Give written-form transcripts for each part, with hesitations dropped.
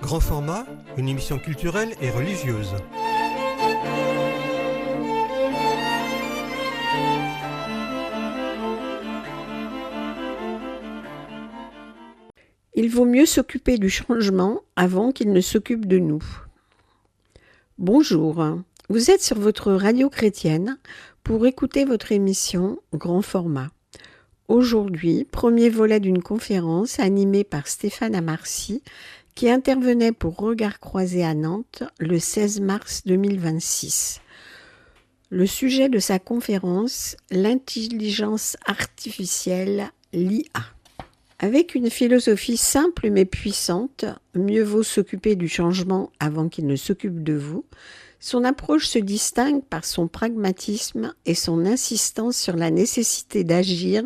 Grand format, une émission culturelle et religieuse. Il vaut mieux s'occuper du changement avant qu'il ne s'occupe de nous. Bonjour, vous êtes sur votre radio chrétienne pour écouter votre émission Grand format. Aujourd'hui, premier volet d'une conférence animée par Stéphane Amarcy qui intervenait pour Regard Croisé à Nantes le 16 mars 2026. Le sujet de sa conférence, l'intelligence artificielle, l'IA. Avec une philosophie simple mais puissante, mieux vaut s'occuper du changement avant qu'il ne s'occupe de vous, son approche se distingue par son pragmatisme et son insistance sur la nécessité d'agir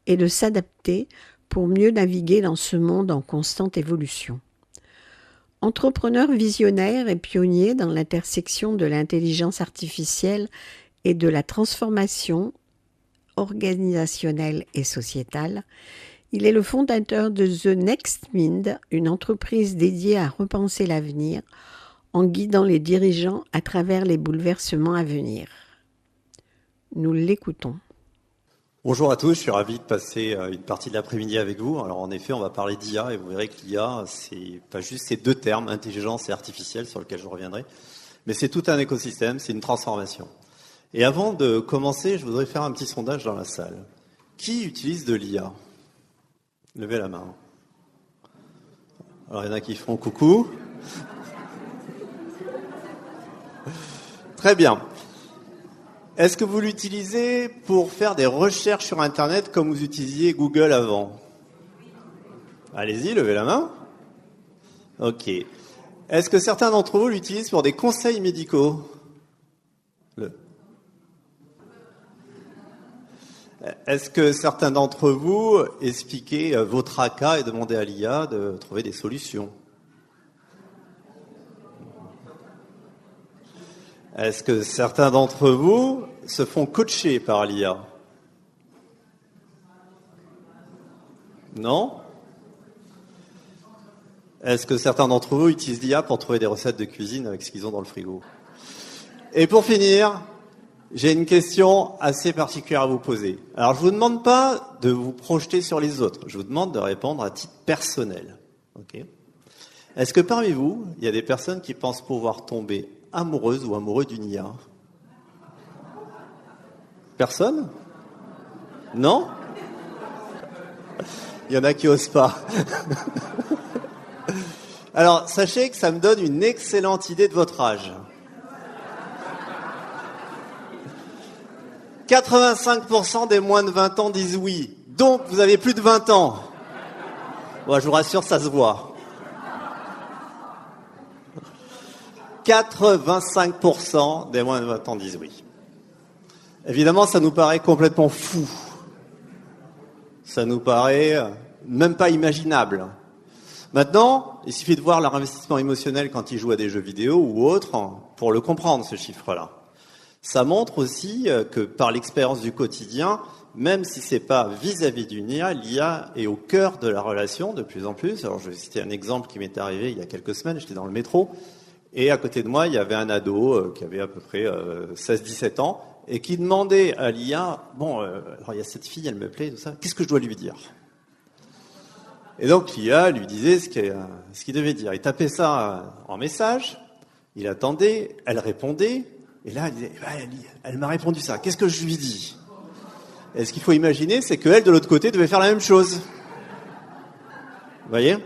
et de s'adapter pour mieux naviguer dans ce monde en constante évolution. Entrepreneur visionnaire et pionnier dans l'intersection de l'intelligence artificielle et de la transformation organisationnelle et sociétale, il est le fondateur de The Next Mind, une entreprise dédiée à repenser l'avenir en guidant les dirigeants à travers les bouleversements à venir. Nous l'écoutons. Bonjour à tous, je suis ravi de passer une partie de l'après-midi avec vous. Alors en effet, on va parler d'IA et vous verrez que l'IA, c'est pas juste ces deux termes, intelligence et artificielle, sur lesquels je reviendrai, mais c'est tout un écosystème, c'est une transformation. Et avant de commencer, je voudrais faire un petit sondage dans la salle. Qui utilise de l'IA ? Levez la main. Alors il y en a qui font coucou. Très bien. Est-ce que vous l'utilisez pour faire des recherches sur Internet comme vous utilisiez Google avant ? Allez-y, levez la main. Ok. Est-ce que certains d'entre vous l'utilisent pour des conseils médicaux ? Est-ce que certains d'entre vous expliquez vos tracas et demandez à l'IA de trouver des solutions ? Est-ce que certains d'entre vous se font coacher par l'IA ? Non ? Est-ce que certains d'entre vous utilisent l'IA pour trouver des recettes de cuisine avec ce qu'ils ont dans le frigo ? Et pour finir, j'ai une question assez particulière à vous poser. Alors, je vous demande pas de vous projeter sur les autres. Je vous demande de répondre à titre personnel. Okay ? Est-ce que parmi vous, il y a des personnes qui pensent pouvoir tomber amoureuses ou amoureux d'une IA ? Personne ? Non ? Il y en a qui osent pas. Alors, sachez que ça me donne une excellente idée de votre âge. 85% des moins de 20 ans disent oui. Donc, vous avez plus de 20 ans. Bon, je vous rassure, ça se voit. 85% des moins de 20 ans disent oui. Évidemment, ça nous paraît complètement fou. Ça nous paraît même pas imaginable. Maintenant, il suffit de voir leur investissement émotionnel quand ils jouent à des jeux vidéo ou autres pour le comprendre, ce chiffre-là. Ça montre aussi que par l'expérience du quotidien, même si c'est pas vis-à-vis d'une IA, l'IA est au cœur de la relation de plus en plus. Alors je vais citer un exemple qui m'est arrivé il y a quelques semaines, j'étais dans le métro, et à côté de moi, il y avait un ado qui avait à peu près 16-17 ans, et qui demandait à l'IA, alors il y a cette fille, elle me plaît, tout ça, qu'est-ce que je dois lui dire ? Et donc l'IA lui disait ce qu'il devait dire. Il tapait ça en message, il attendait, elle répondait, et là, elle disait, elle m'a répondu ça, qu'est-ce que je lui dis ? Et ce qu'il faut imaginer, c'est qu'elle, de l'autre côté, devait faire la même chose. Vous voyez ?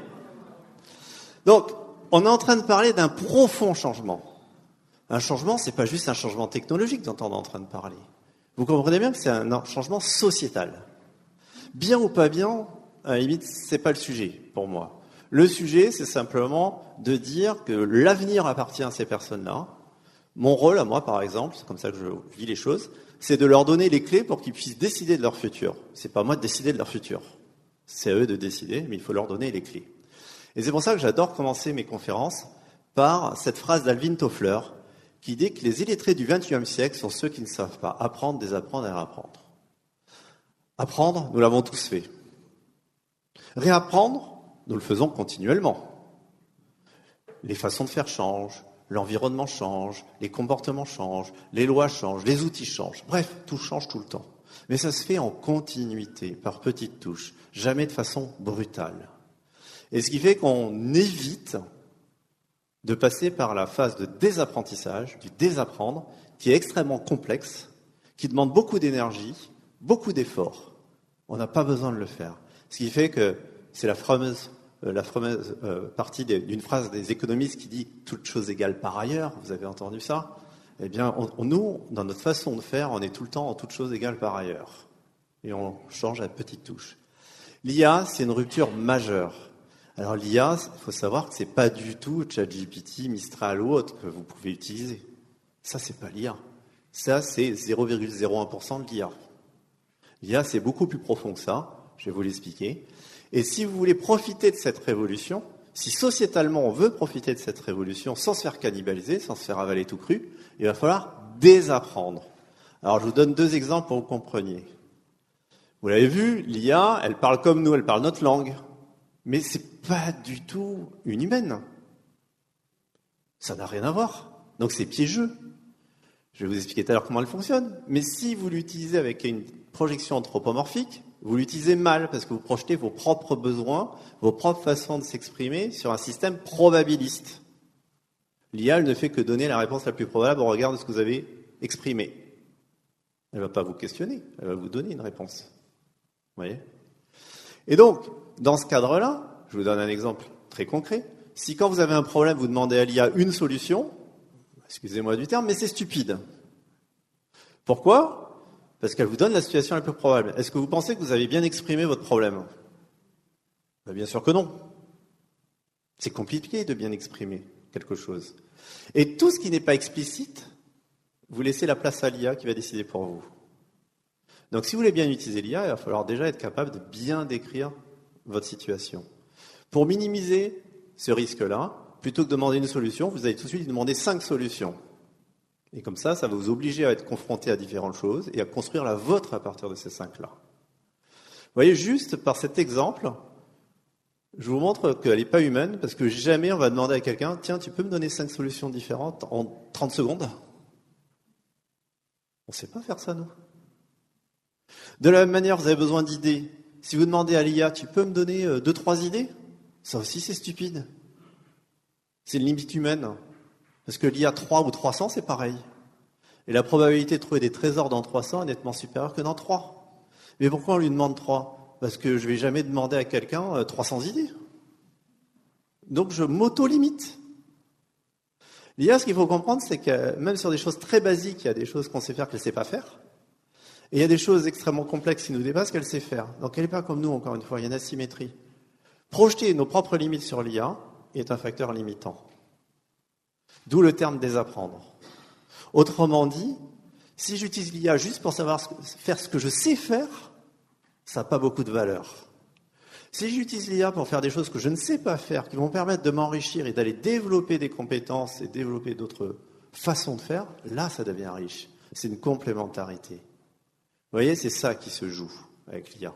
Donc, on est en train de parler d'un profond changement. Un changement, c'est pas juste un changement technologique dont on est en train de parler. Vous comprenez bien que c'est un changement sociétal. Bien ou pas bien, à la limite, c'est pas le sujet pour moi. Le sujet, c'est simplement de dire que l'avenir appartient à ces personnes-là. Mon rôle, à moi, par exemple, c'est comme ça que je vis les choses, c'est de leur donner les clés pour qu'ils puissent décider de leur futur. C'est pas moi de décider de leur futur. C'est à eux de décider, mais il faut leur donner les clés. Et c'est pour ça que j'adore commencer mes conférences par cette phrase d'Alvin Toffler qui dit que les illettrés du XXIe siècle sont ceux qui ne savent pas apprendre, désapprendre et réapprendre. Apprendre, nous l'avons tous fait. Réapprendre, nous le faisons continuellement. les façons de faire changent, l'environnement change, les comportements changent, les lois changent, les outils changent. Bref, tout change tout le temps. Mais ça se fait en continuité, par petites touches, jamais de façon brutale. Et ce qui fait qu'on évite de passer par la phase de désapprentissage, du désapprendre, qui est extrêmement complexe, qui demande beaucoup d'énergie, beaucoup d'efforts. On n'a pas besoin de le faire. Ce qui fait que c'est la fameuse partie d'une phrase des économistes qui dit « toute chose égale par ailleurs », vous avez entendu ça? Eh bien, nous, dans notre façon de faire, on est tout le temps en toute chose égale par ailleurs. Et on change à petites touches. L'IA, c'est une rupture majeure. Alors l'IA, il faut savoir que c'est pas du tout ChatGPT, Mistral ou autre que vous pouvez utiliser. Ça, c'est pas l'IA. Ça, c'est 0,01% de l'IA. L'IA, c'est beaucoup plus profond que ça. Je vais vous l'expliquer. Et si vous voulez profiter de cette révolution, si sociétalement on veut profiter de cette révolution sans se faire cannibaliser, sans se faire avaler tout cru, il va falloir désapprendre. Alors je vous donne 2 exemples pour que vous compreniez. Vous l'avez vu, l'IA, elle parle comme nous, elle parle notre langue. Mais c'est pas du tout une humaine. Ça n'a rien à voir. Donc c'est piégeux. Je vais vous expliquer tout à l'heure comment elle fonctionne. Mais si vous l'utilisez avec une projection anthropomorphique, vous l'utilisez mal parce que vous projetez vos propres besoins, vos propres façons de s'exprimer sur un système probabiliste. L'IA, elle ne fait que donner la réponse la plus probable au regard de ce que vous avez exprimé. Elle ne va pas vous questionner, elle va vous donner une réponse. Vous voyez ? Et donc, dans ce cadre-là, je vous donne un exemple très concret. Si quand vous avez un problème, vous demandez à l'IA une solution, excusez-moi du terme, mais c'est stupide. Pourquoi ? Parce qu'elle vous donne la situation la plus probable. Est-ce que vous pensez que vous avez bien exprimé votre problème ? Ben, bien sûr que non. C'est compliqué de bien exprimer quelque chose. Et tout ce qui n'est pas explicite, vous laissez la place à l'IA qui va décider pour vous. Donc si vous voulez bien utiliser l'IA, il va falloir déjà être capable de bien décrire votre situation. Pour minimiser ce risque-là, plutôt que de demander une solution, vous allez tout de suite lui demander 5 solutions. Et comme ça va vous obliger à être confronté à différentes choses et à construire la vôtre à partir de ces 5-là. Vous voyez, juste par cet exemple, je vous montre qu'elle n'est pas humaine, parce que jamais on va demander à quelqu'un « Tiens, tu peux me donner 5 solutions différentes en 30 secondes ?» On ne sait pas faire ça, nous. De la même manière, vous avez besoin d'idées. Si vous demandez à l'IA « Tu peux me donner 2-3 idées ?» Ça aussi, c'est stupide. C'est une limite humaine. Parce que l'IA 3 ou 300, c'est pareil. Et la probabilité de trouver des trésors dans 300 est nettement supérieure que dans 3. Mais pourquoi on lui demande 3 ? Parce que je ne vais jamais demander à quelqu'un 300 idées. Donc je m'auto-limite. L'IA, ce qu'il faut comprendre, c'est que même sur des choses très basiques, il y a des choses qu'on sait faire qu'elle ne sait pas faire. Et il y a des choses extrêmement complexes qui nous dépassent qu'elle sait faire. Donc elle n'est pas comme nous, encore une fois, il y a une asymétrie. Projeter nos propres limites sur l'IA est un facteur limitant. D'où le terme désapprendre. Autrement dit, si j'utilise l'IA juste pour savoir faire ce que je sais faire, ça n'a pas beaucoup de valeur. Si j'utilise l'IA pour faire des choses que je ne sais pas faire, qui vont me permettre de m'enrichir et d'aller développer des compétences et développer d'autres façons de faire, là, ça devient riche. C'est une complémentarité. Vous voyez, c'est ça qui se joue avec l'IA.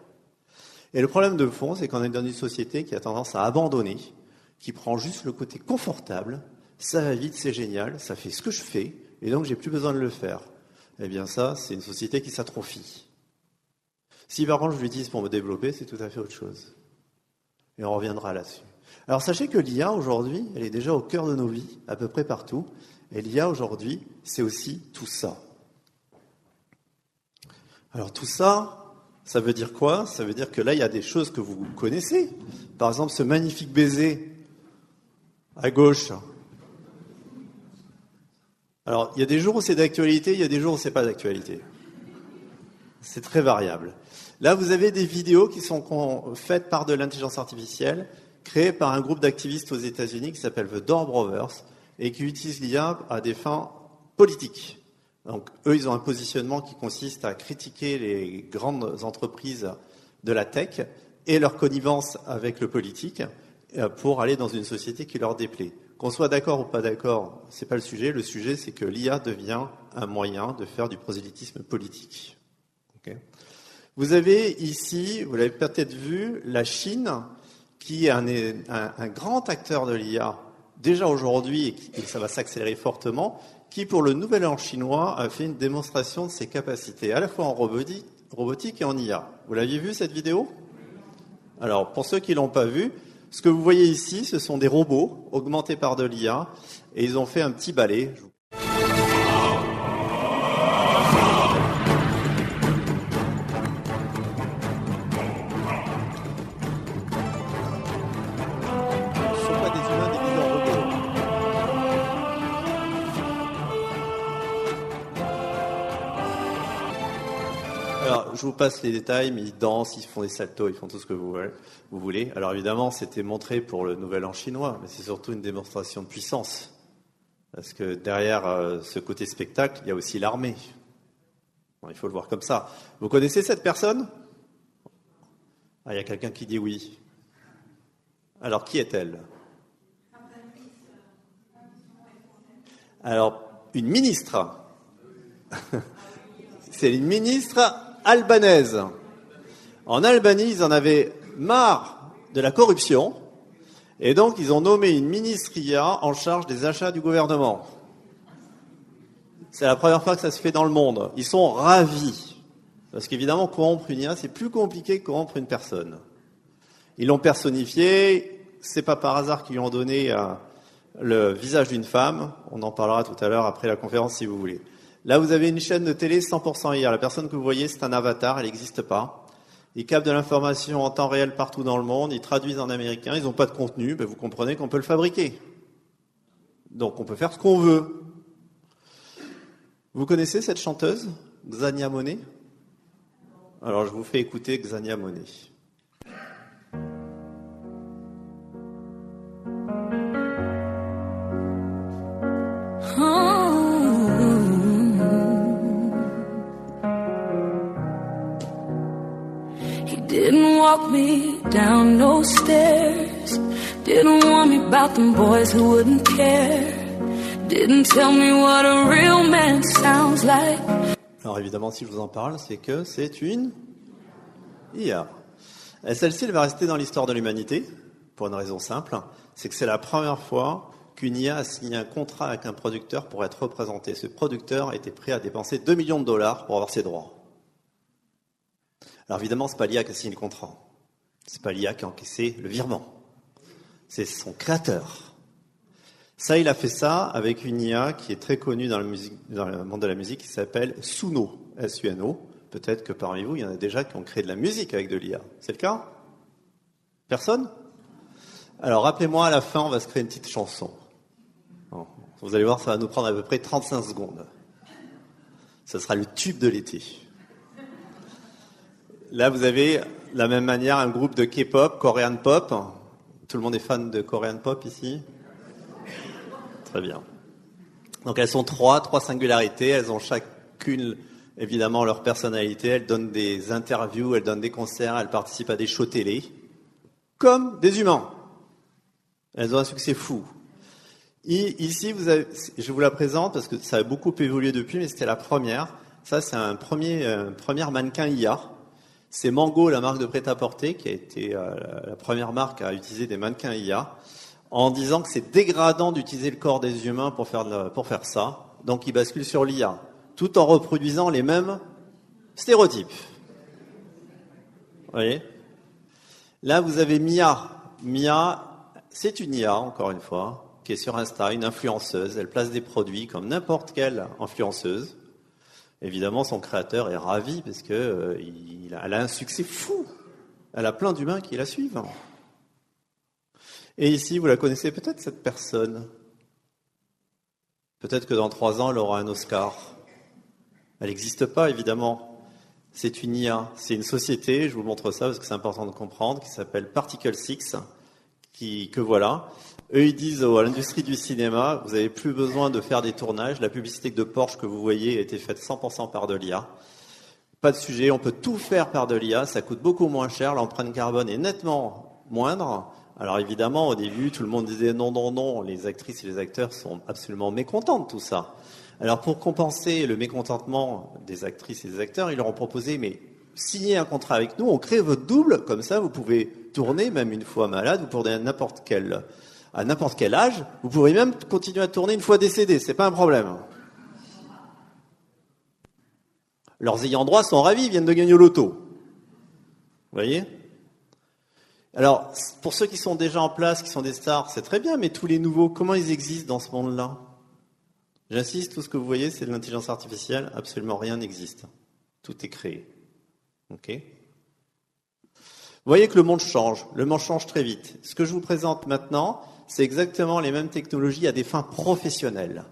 Et le problème de fond, c'est qu'on est dans une société qui a tendance à abandonner, qui prend juste le côté confortable. Ça va vite, c'est génial, ça fait ce que je fais, et donc j'ai plus besoin de le faire. Eh bien ça, c'est une société qui s'atrophie. Si par contre je l'utilise pour me développer, c'est tout à fait autre chose. Et on reviendra là-dessus. Alors sachez que l'IA aujourd'hui, elle est déjà au cœur de nos vies, à peu près partout. Et l'IA aujourd'hui, c'est aussi tout ça. Alors tout ça, ça veut dire quoi ? Ça veut dire que là, il y a des choses que vous connaissez. Par exemple, ce magnifique baiser à gauche. Alors, il y a des jours où c'est d'actualité, il y a des jours où c'est pas d'actualité. C'est très variable. Là, vous avez des vidéos qui sont faites par de l'intelligence artificielle, créées par un groupe d'activistes aux États-Unis qui s'appelle The Door Brothers et qui utilisent l'IA à des fins politiques. Donc, eux, ils ont un positionnement qui consiste à critiquer les grandes entreprises de la tech et leur connivence avec le politique pour aller dans une société qui leur déplaît. Qu'on soit d'accord ou pas d'accord, c'est pas le sujet. Le sujet, c'est que l'IA devient un moyen de faire du prosélytisme politique. Okay. Vous avez ici, vous l'avez peut-être vu, la Chine, qui est un grand acteur de l'IA déjà aujourd'hui, et ça va s'accélérer fortement, qui pour le Nouvel An chinois a fait une démonstration de ses capacités, à la fois en robotique et en IA. Vous l'aviez vu cette vidéo ? Alors, pour ceux qui l'ont pas vu, ce que vous voyez ici, ce sont des robots augmentés par de l'IA, et ils ont fait un petit ballet. Ce sont pas des humains déguisés en robots. Alors, je vous passe les détails, mais ils dansent, ils font des saltos, ils font tout ce que vous voulez. Alors évidemment, c'était montré pour le Nouvel An chinois, mais c'est surtout une démonstration de puissance. Parce que derrière ce côté spectacle, il y a aussi l'armée. Bon, il faut le voir comme ça. Vous connaissez cette personne ? Ah, il y a quelqu'un qui dit oui. Alors, qui est-elle ? Alors, une ministre. C'est une ministre albanaise. En Albanie, ils en avaient marre de la corruption. Et donc, ils ont nommé une ministre IA en charge des achats du gouvernement. C'est la première fois que ça se fait dans le monde. Ils sont ravis. Parce qu'évidemment, corrompre une IA, c'est plus compliqué que corrompre une personne. Ils l'ont personnifié. C'est pas par hasard qu'ils lui ont donné le visage d'une femme. On en parlera tout à l'heure après la conférence si vous voulez. Là, vous avez une chaîne de télé 100% IA. La personne que vous voyez, c'est un avatar. Elle n'existe pas. Ils captent de l'information en temps réel partout dans le monde, ils traduisent en américain, ils n'ont pas de contenu, ben vous comprenez qu'on peut le fabriquer. Donc on peut faire ce qu'on veut. Vous connaissez cette chanteuse, Xania Monet ? Alors je vous fais écouter Xania Monet. Didn't walk me down no stairs. Didn't warn me about them boys who wouldn't care. Didn't tell me what a real man sounds like. Alors évidemment, si je vous en parle, c'est que c'est une IA. Et celle-ci, elle va rester dans l'histoire de l'humanité, pour une raison simple, c'est que c'est la première fois qu'une IA a signé un contrat avec un producteur pour être représenté. Ce producteur était prêt à dépenser 2 millions de dollars pour avoir ses droits. Alors évidemment, c'est pas l'IA qui a signé le contrat. C'est pas l'IA qui a encaissé le virement. C'est son créateur. Ça, il a fait ça avec une IA qui est très connue dans le monde de la musique, qui s'appelle Suno, S-U-N-O. Peut-être que parmi vous, il y en a déjà qui ont créé de la musique avec de l'IA. C'est le cas ? Personne ? Alors rappelez-moi, à la fin, on va se créer une petite chanson. Vous allez voir, ça va nous prendre à peu près 35 secondes. Ça sera le tube de l'été. Là, vous avez, de la même manière, un groupe de K-pop, Korean Pop. Tout le monde est fan de Korean Pop ici ? Très bien. Donc, elles sont trois singularités. Elles ont chacune, évidemment, leur personnalité. Elles donnent des interviews, elles donnent des concerts, elles participent à des shows télé. Comme des humains. Elles ont un succès fou. Et ici, je vous la présente parce que ça a beaucoup évolué depuis, mais c'était la première. Ça, c'est un premier mannequin IA. C'est Mango, la marque de prêt-à-porter, qui a été la première marque à utiliser des mannequins IA, en disant que c'est dégradant d'utiliser le corps des humains pour faire ça. Donc, ils basculent sur l'IA, tout en reproduisant les mêmes stéréotypes. Vous voyez ? Là, vous avez Mia. Mia, c'est une IA, encore une fois, qui est sur Insta, une influenceuse. Elle place des produits comme n'importe quelle influenceuse. Évidemment, son créateur est ravi parce que elle a un succès fou. Elle a plein d'humains qui la suivent. Et ici, vous la connaissez peut-être, cette personne. Peut-être que dans 3 ans, elle aura un Oscar. Elle n'existe pas, évidemment. C'est une IA. C'est une société, je vous montre ça parce que c'est important de comprendre, qui s'appelle Particle 6, que voilà. Eux, ils disent à l'industrie du cinéma, vous n'avez plus besoin de faire des tournages. La publicité de Porsche que vous voyez a été faite 100% par de l'IA. Pas de sujet, on peut tout faire par de l'IA. Ça coûte beaucoup moins cher. L'empreinte carbone est nettement moindre. Alors évidemment, au début, tout le monde disait non. Les actrices et les acteurs sont absolument mécontents de tout ça. Alors pour compenser le mécontentement des actrices et des acteurs, ils leur ont proposé, mais signez un contrat avec nous, on crée votre double. Comme ça, vous pouvez tourner, même une fois malade, vous pourrez n'importe quel à n'importe quel âge. Vous pourrez même continuer à tourner une fois décédé, c'est pas un problème. Leurs ayants droit sont ravis, ils viennent de gagner au loto. Vous voyez ? Alors, pour ceux qui sont déjà en place, qui sont des stars, c'est très bien, mais tous les nouveaux, comment ils existent dans ce monde-là ? J'insiste, tout ce que vous voyez, c'est de l'intelligence artificielle, absolument rien n'existe. Tout est créé. Ok ? Vous voyez que le monde change très vite. Ce que je vous présente maintenant, c'est exactement les mêmes technologies à des fins professionnelles.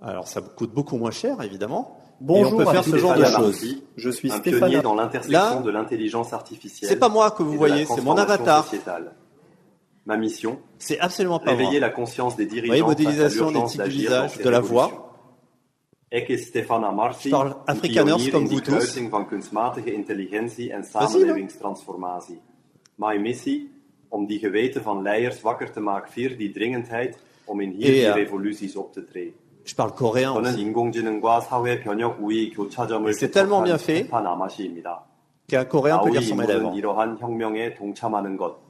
Alors, ça coûte beaucoup moins cher, évidemment. Bonjour, et on peut faire ce genre de choses. Je suis un Stéphane pionnier dans l'intersection de l'intelligence artificielle. C'est pas moi que vous voyez, c'est mon avatar. Sociétale. Ma mission, c'est absolument pas réveiller moi. la conscience des dirigeants. Vous voyez, modélisation des types d'usage, de la voix. Je parle afrikaners comme vous tous. Van kunstmatige intelligentie en Facile, samenlevingstransformatie. Mijn missie, om die geweten van leiders wakker te maken voor die dringendheid, om in hier die revoluties op te treden. Je parle coréen aussi. 인공지능과 사회 변혁 우위 교차점을 C'est tellement bien fait qu'un coréen peut lire sur mes lèvres. 이러한 혁명에 동참하는 것.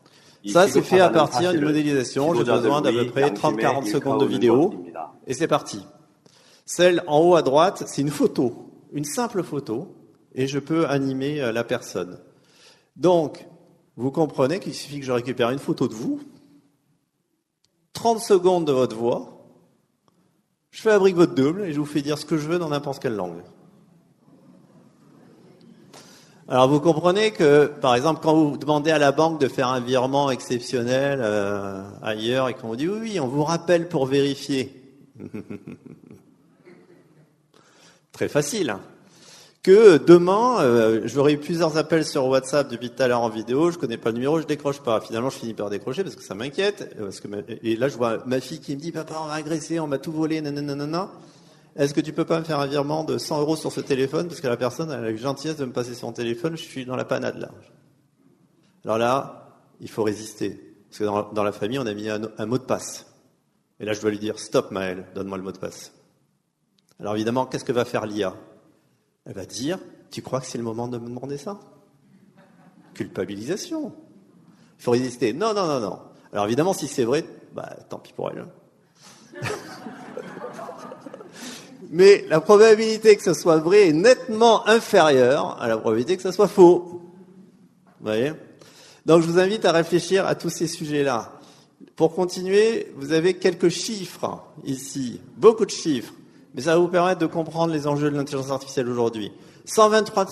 Ça, c'est fait à partir d'une modélisation. J'ai besoin d'à peu près 30-40 secondes de vidéo. Et c'est parti. Celle en haut à droite, c'est une photo. Une simple photo. Et je peux animer la personne. Donc, vous comprenez qu'il suffit que je récupère une photo de vous, 30 secondes de votre voix, je fabrique votre double et je vous fais dire ce que je veux dans n'importe quelle langue. Alors vous comprenez que, par exemple, quand vous demandez à la banque de faire un virement exceptionnel ailleurs et qu'on vous dit oui, on vous rappelle pour vérifier. Très facile. Hein. Que demain, j'aurai eu plusieurs appels sur WhatsApp depuis tout à l'heure en vidéo, je connais pas le numéro, je décroche pas. Finalement, je finis par décrocher parce que ça m'inquiète. Et là, je vois ma fille qui me dit « Papa, on m'a agressé, on m'a tout volé, nanana. Est-ce que tu peux pas me faire un virement de 100 € sur ce téléphone ?» Parce que la personne elle a eu gentillesse de me passer son téléphone, je suis dans la panade là. Alors là, il faut résister. Parce que dans la famille, on a mis un mot de passe. Et là, je dois lui dire « Stop Maël, donne-moi le mot de passe. » Alors évidemment, qu'est-ce que va faire l'IA ? Elle va dire, tu crois que c'est le moment de me demander ça ? Culpabilisation. Il faut résister. Non. Alors évidemment, si c'est vrai, tant pis pour elle. Mais la probabilité que ce soit vrai est nettement inférieure à la probabilité que ce soit faux. Vous voyez ? Donc je vous invite à réfléchir à tous ces sujets-là. Pour continuer, vous avez quelques chiffres ici, beaucoup de chiffres. Mais ça va vous permettre de comprendre les enjeux de l'intelligence artificielle aujourd'hui. 123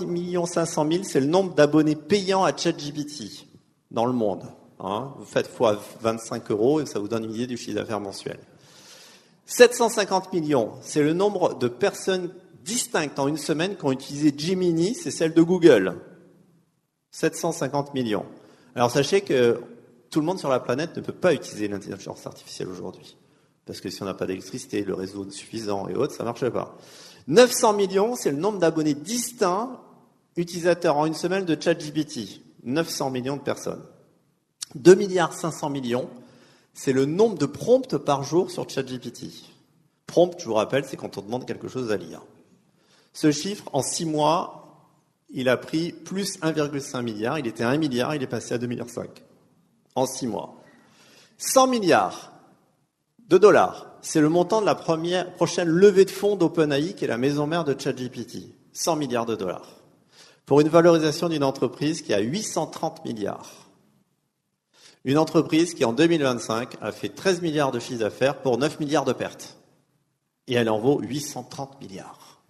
500 000, c'est le nombre d'abonnés payants à ChatGPT dans le monde. Hein, vous faites fois 25 € et ça vous donne une idée du chiffre d'affaires mensuel. 750 millions, c'est le nombre de personnes distinctes en une semaine qui ont utilisé Gemini, c'est celle de Google. 750 millions. Alors sachez que tout le monde sur la planète ne peut pas utiliser l'intelligence artificielle aujourd'hui. Parce que si on n'a pas d'électricité, le réseau suffisant et autres, ça ne marche pas. 900 millions, c'est le nombre d'abonnés distincts utilisateurs en une semaine de ChatGPT. 900 millions de personnes. 2,5 milliards, c'est le nombre de prompts par jour sur ChatGPT. Prompt, je vous rappelle, c'est quand on demande quelque chose à l'IA. Ce chiffre, en 6 mois, il a pris plus 1,5 milliard. Il était à 1 milliard, il est passé à 2,5 milliards. En 6 mois. 100 milliards. $, c'est le montant de la prochaine levée de fonds d'OpenAI, qui est la maison mère de ChatGPT. 100 milliards $. Pour une valorisation d'une entreprise qui a 830 milliards. Une entreprise qui, en 2025, a fait 13 milliards de chiffre d'affaires pour 9 milliards de pertes. Et elle en vaut 830 milliards.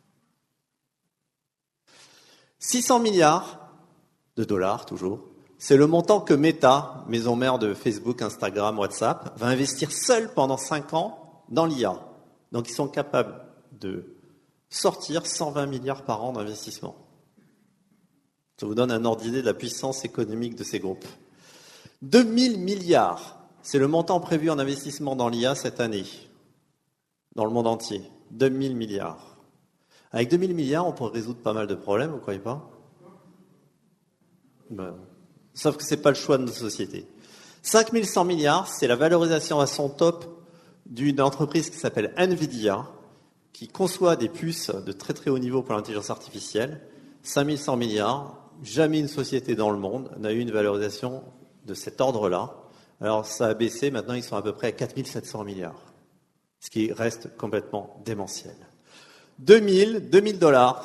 600 milliards $, toujours. C'est le montant que Meta, maison mère de Facebook, Instagram, WhatsApp, va investir seul pendant 5 ans dans l'IA. Donc ils sont capables de sortir 120 milliards par an d'investissement. Ça vous donne un ordre d'idée de la puissance économique de ces groupes. 2000 milliards, c'est le montant prévu en investissement dans l'IA cette année, dans le monde entier. 2000 milliards. Avec 2000 milliards, on pourrait résoudre pas mal de problèmes, vous ne croyez pas ? Sauf que ce n'est pas le choix de notre société. 5100 milliards, c'est la valorisation à son top d'une entreprise qui s'appelle Nvidia, qui conçoit des puces de très très haut niveau pour l'intelligence artificielle. 5100 milliards, jamais une société dans le monde n'a eu une valorisation de cet ordre-là, Alors ça a baissé, maintenant ils sont à peu près à 4 700 milliards, ce qui reste complètement démentiel. 2000 $,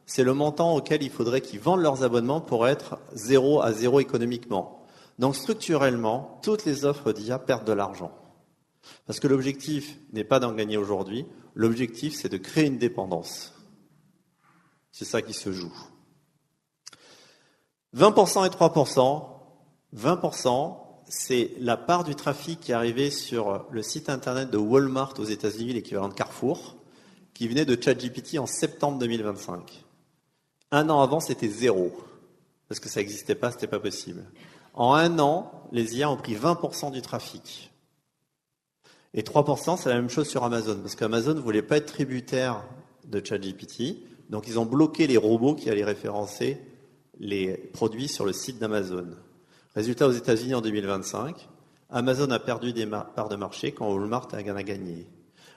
c'est le montant auquel il faudrait qu'ils vendent leurs abonnements pour être 0 à 0 économiquement. Donc structurellement, toutes les offres d'IA perdent de l'argent. Parce que l'objectif n'est pas d'en gagner aujourd'hui, l'objectif c'est de créer une dépendance. C'est ça qui se joue. 20% et 3%, 20%, c'est la part du trafic qui est arrivé sur le site internet de Walmart aux États-Unis, l'équivalent de Carrefour, qui venait de ChatGPT en septembre 2025. Un an avant, c'était 0, parce que ça n'existait pas, c'était pas possible. En un an, les IA ont pris 20% du trafic. Et 3%, c'est la même chose sur Amazon, parce qu'Amazon ne voulait pas être tributaire de ChatGPT, donc ils ont bloqué les robots qui allaient référencer les produits sur le site d'Amazon. Résultat, aux États-Unis en 2025, Amazon a perdu des parts de marché quand Walmart a gagné.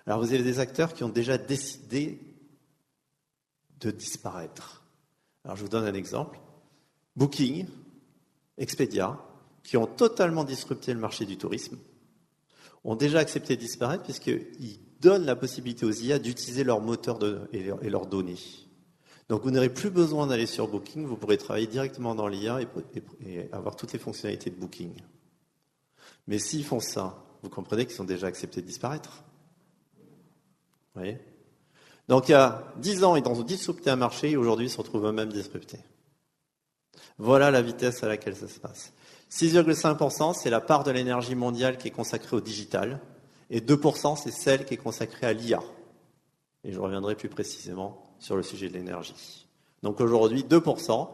Alors vous avez des acteurs qui ont déjà décidé de disparaître. Alors je vous donne un exemple. Booking, Expedia, qui ont totalement disrupté le marché du tourisme, ont déjà accepté de disparaître puisqu'ils donnent la possibilité aux IA d'utiliser leur moteur et leurs données. Donc vous n'aurez plus besoin d'aller sur Booking, vous pourrez travailler directement dans l'IA et avoir toutes les fonctionnalités de Booking. Mais s'ils font ça, vous comprenez qu'ils ont déjà accepté de disparaître. Vous voyez ? Donc il y a 10 ans, ils ont disrupté un marché et aujourd'hui ils se retrouvent eux-mêmes disruptés. Voilà la vitesse à laquelle ça se passe. 6,5%, c'est la part de l'énergie mondiale qui est consacrée au digital. Et 2%, c'est celle qui est consacrée à l'IA. Et je reviendrai plus précisément sur le sujet de l'énergie. Donc aujourd'hui, 2%,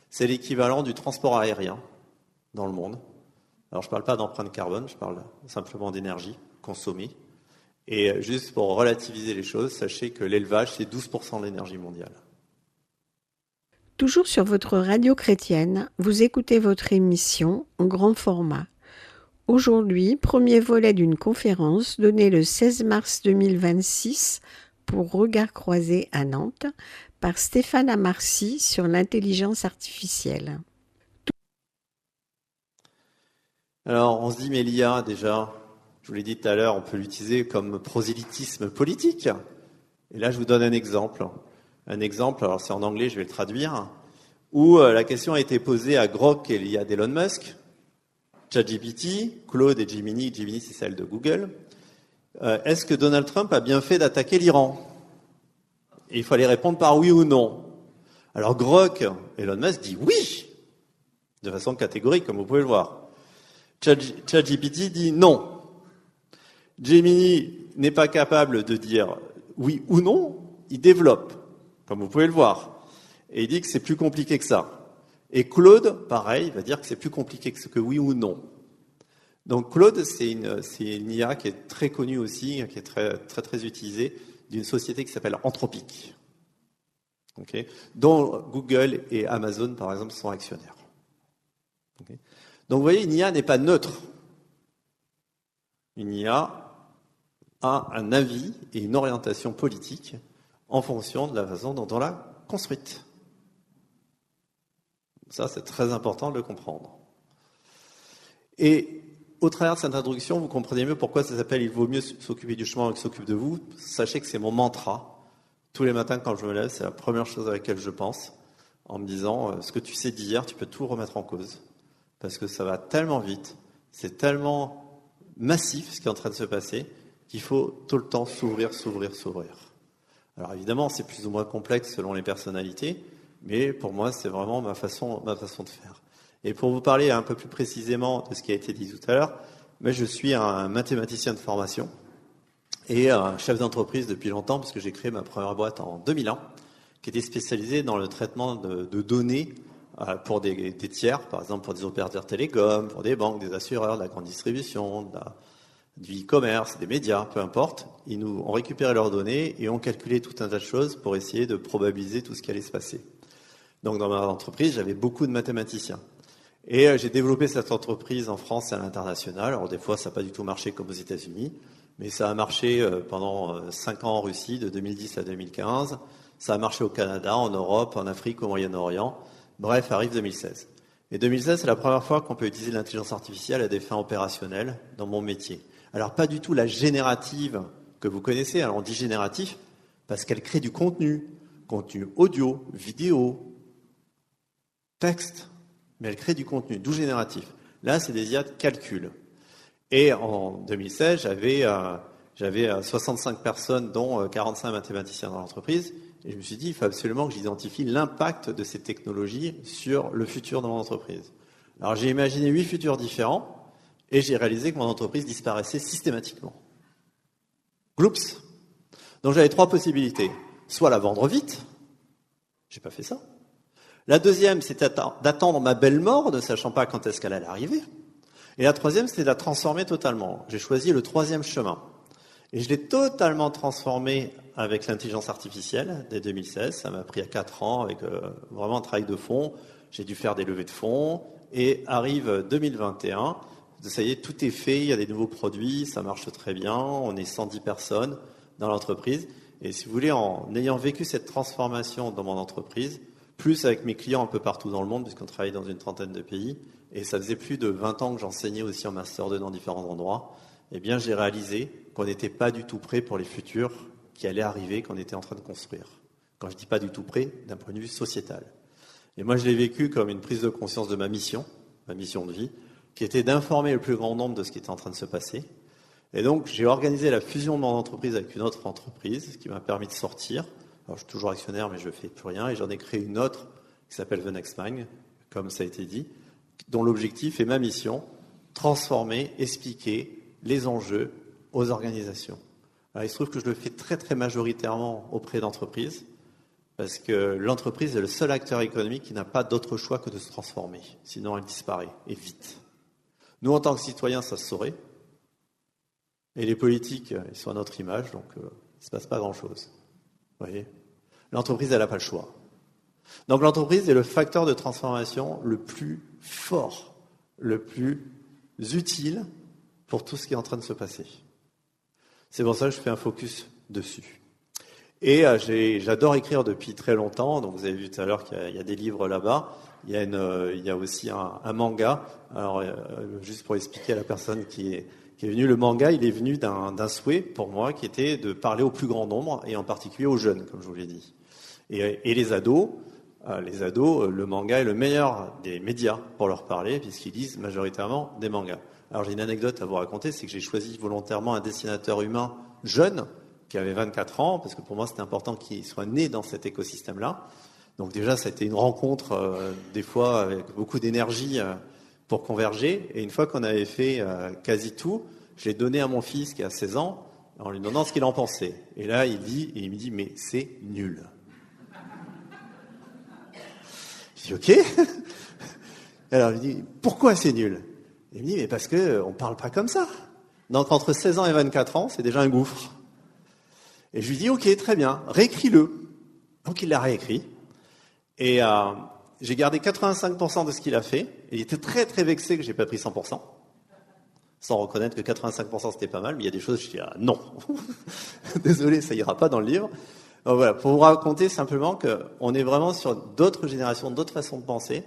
c'est l'équivalent du transport aérien dans le monde. Alors je ne parle pas d'empreinte carbone, je parle simplement d'énergie consommée. Et juste pour relativiser les choses, sachez que l'élevage, c'est 12% de l'énergie mondiale. Toujours sur votre radio chrétienne, vous écoutez votre émission en grand format. Aujourd'hui, premier volet d'une conférence donnée le 16 mars 2026 pour Regard Croisé à Nantes par Stéphane Amarcy sur l'intelligence artificielle. Alors, on se dit, mais l'IA, déjà, je vous l'ai dit tout à l'heure, on peut l'utiliser comme prosélytisme politique. Et là, je vous donne un exemple. Un exemple, alors c'est en anglais, je vais le traduire, où la question a été posée à Grok et l'IA d'Elon Musk, ChatGPT, Claude et Gemini. Gemini, c'est celle de Google. Est-ce que Donald Trump a bien fait d'attaquer l'Iran ? Et il fallait répondre par oui ou non. Alors Grok, Elon Musk dit oui, de façon catégorique, comme vous pouvez le voir. ChatGPT dit non. Gemini n'est pas capable de dire oui ou non, il développe, comme vous pouvez le voir. Et il dit que c'est plus compliqué que ça. Et Claude, pareil, va dire que c'est plus compliqué que oui ou non. Donc Claude, c'est une IA qui est très connue aussi, qui est très, très, très utilisée, d'une société qui s'appelle Anthropic, okay, dont Google et Amazon, par exemple, sont actionnaires. Okay. Donc vous voyez, une IA n'est pas neutre. Une IA a un avis et une orientation politique en fonction de la façon dont on l'a construite. Ça, c'est très important de le comprendre. Et au travers de cette introduction, vous comprenez mieux pourquoi ça s'appelle « Il vaut mieux s'occuper du chemin que s'occupe de vous ». Sachez que c'est mon mantra. Tous les matins, quand je me lève, c'est la première chose à laquelle je pense, en me disant « Ce que tu sais d'hier, tu peux tout remettre en cause ». Parce que ça va tellement vite, c'est tellement massif ce qui est en train de se passer, qu'il faut tout le temps s'ouvrir. Alors évidemment, c'est plus ou moins complexe selon les personnalités, mais pour moi, c'est vraiment ma façon de faire. Et pour vous parler un peu plus précisément de ce qui a été dit tout à l'heure, moi, je suis un mathématicien de formation et un chef d'entreprise depuis longtemps, parce que j'ai créé ma première boîte en 2001, qui était spécialisée dans le traitement de données pour des tiers, par exemple pour des opérateurs télécoms, pour des banques, des assureurs, de la grande distribution, du e-commerce, des médias, peu importe. On récupérait leurs données et on calculait tout un tas de choses pour essayer de probabiliser tout ce qui allait se passer. Donc dans ma entreprise, j'avais beaucoup de mathématiciens. Et j'ai développé cette entreprise en France et à l'international. Alors des fois, ça n'a pas du tout marché comme aux États-Unis, mais ça a marché pendant 5 ans en Russie, de 2010 à 2015. Ça a marché au Canada, en Europe, en Afrique, au Moyen-Orient. Bref, arrive 2016. Et 2016, c'est la première fois qu'on peut utiliser l'intelligence artificielle à des fins opérationnelles dans mon métier. Alors, pas du tout la générative que vous connaissez. Alors, on dit génératif parce qu'elle crée du contenu audio, vidéo, texte, mais elle crée du contenu, d'où génératif. Là, c'est des IA de calcul. Et en 2016, j'avais 65 personnes, dont 45 mathématiciens dans l'entreprise. Et je me suis dit, il faut absolument que j'identifie l'impact de ces technologies sur le futur de mon entreprise. Alors, j'ai imaginé 8 futurs différents et j'ai réalisé que mon entreprise disparaissait systématiquement. Gloops. Donc, j'avais 3 possibilités. Soit la vendre vite. J'ai pas fait ça. La deuxième, c'était d'attendre ma belle mort, ne sachant pas quand est-ce qu'elle allait arriver. Et la troisième, c'était de la transformer totalement. J'ai choisi le 3e chemin. Et je l'ai totalement transformé avec l'intelligence artificielle dès 2016. Ça m'a pris à 4 ans avec vraiment un travail de fond. J'ai dû faire des levées de fonds. Et arrive 2021, ça y est, tout est fait, il y a des nouveaux produits, ça marche très bien. On est 110 personnes dans l'entreprise. Et si vous voulez, en ayant vécu cette transformation dans mon entreprise, plus avec mes clients un peu partout dans le monde, puisqu'on travaille dans une 30aine de pays, et ça faisait plus de 20 ans que j'enseignais aussi en Master 2 dans différents endroits, eh bien j'ai réalisé qu'on n'était pas du tout prêt pour les futurs qui allaient arriver, qu'on était en train de construire. Quand je dis pas du tout prêt, d'un point de vue sociétal. Et moi je l'ai vécu comme une prise de conscience de ma mission de vie, qui était d'informer le plus grand nombre de ce qui était en train de se passer. Et donc j'ai organisé la fusion de mon entreprise avec une autre entreprise, ce qui m'a permis de sortir. Alors je suis toujours actionnaire, mais je ne fais plus rien, et j'en ai créé une autre qui s'appelle The Next Mind, comme ça a été dit, dont l'objectif est ma mission, transformer, expliquer les enjeux aux organisations. Alors, il se trouve que je le fais très très majoritairement auprès d'entreprises, parce que l'entreprise est le seul acteur économique qui n'a pas d'autre choix que de se transformer, sinon elle disparaît, et vite. Nous, en tant que citoyens, ça se saurait, et les politiques, ils sont à notre image, donc il ne se passe pas grand-chose. Vous voyez ? L'entreprise, elle n'a pas le choix. Donc l'entreprise est le facteur de transformation le plus fort, le plus utile pour tout ce qui est en train de se passer. C'est pour ça que je fais un focus dessus. Et j'adore écrire depuis très longtemps. Donc vous avez vu tout à l'heure qu'il y a des livres là-bas. Il y a aussi un manga. Alors juste pour expliquer à la personne qui est venue, le manga, il est venu d'un souhait pour moi qui était de parler au plus grand nombre et en particulier aux jeunes, comme je vous l'ai dit. Et les ados, le manga est le meilleur des médias pour leur parler puisqu'ils lisent majoritairement des mangas. Alors j'ai une anecdote à vous raconter, c'est que j'ai choisi volontairement un dessinateur humain jeune qui avait 24 ans parce que pour moi c'était important qu'il soit né dans cet écosystème-là. Donc déjà ça a été une rencontre des fois avec beaucoup d'énergie pour converger. Et une fois qu'on avait fait quasi tout, je l'ai donné à mon fils qui a 16 ans en lui demandant ce qu'il en pensait. Et là il me dit mais c'est nul. Je dis ok. Alors il dit pourquoi c'est nul? Il me dit mais parce que on parle pas comme ça. Donc entre 16 ans et 24 ans, c'est déjà un gouffre. Et je lui dis ok très bien, réécris-le. Donc il l'a réécrit. Et j'ai gardé 85% de ce qu'il a fait. Et il était très très vexé que j'ai pas pris 100%. Sans reconnaître que 85% c'était pas mal, mais il y a des choses je dis non. Désolé, ça ira pas dans le livre. Donc voilà, pour vous raconter simplement qu'on est vraiment sur d'autres générations, d'autres façons de penser,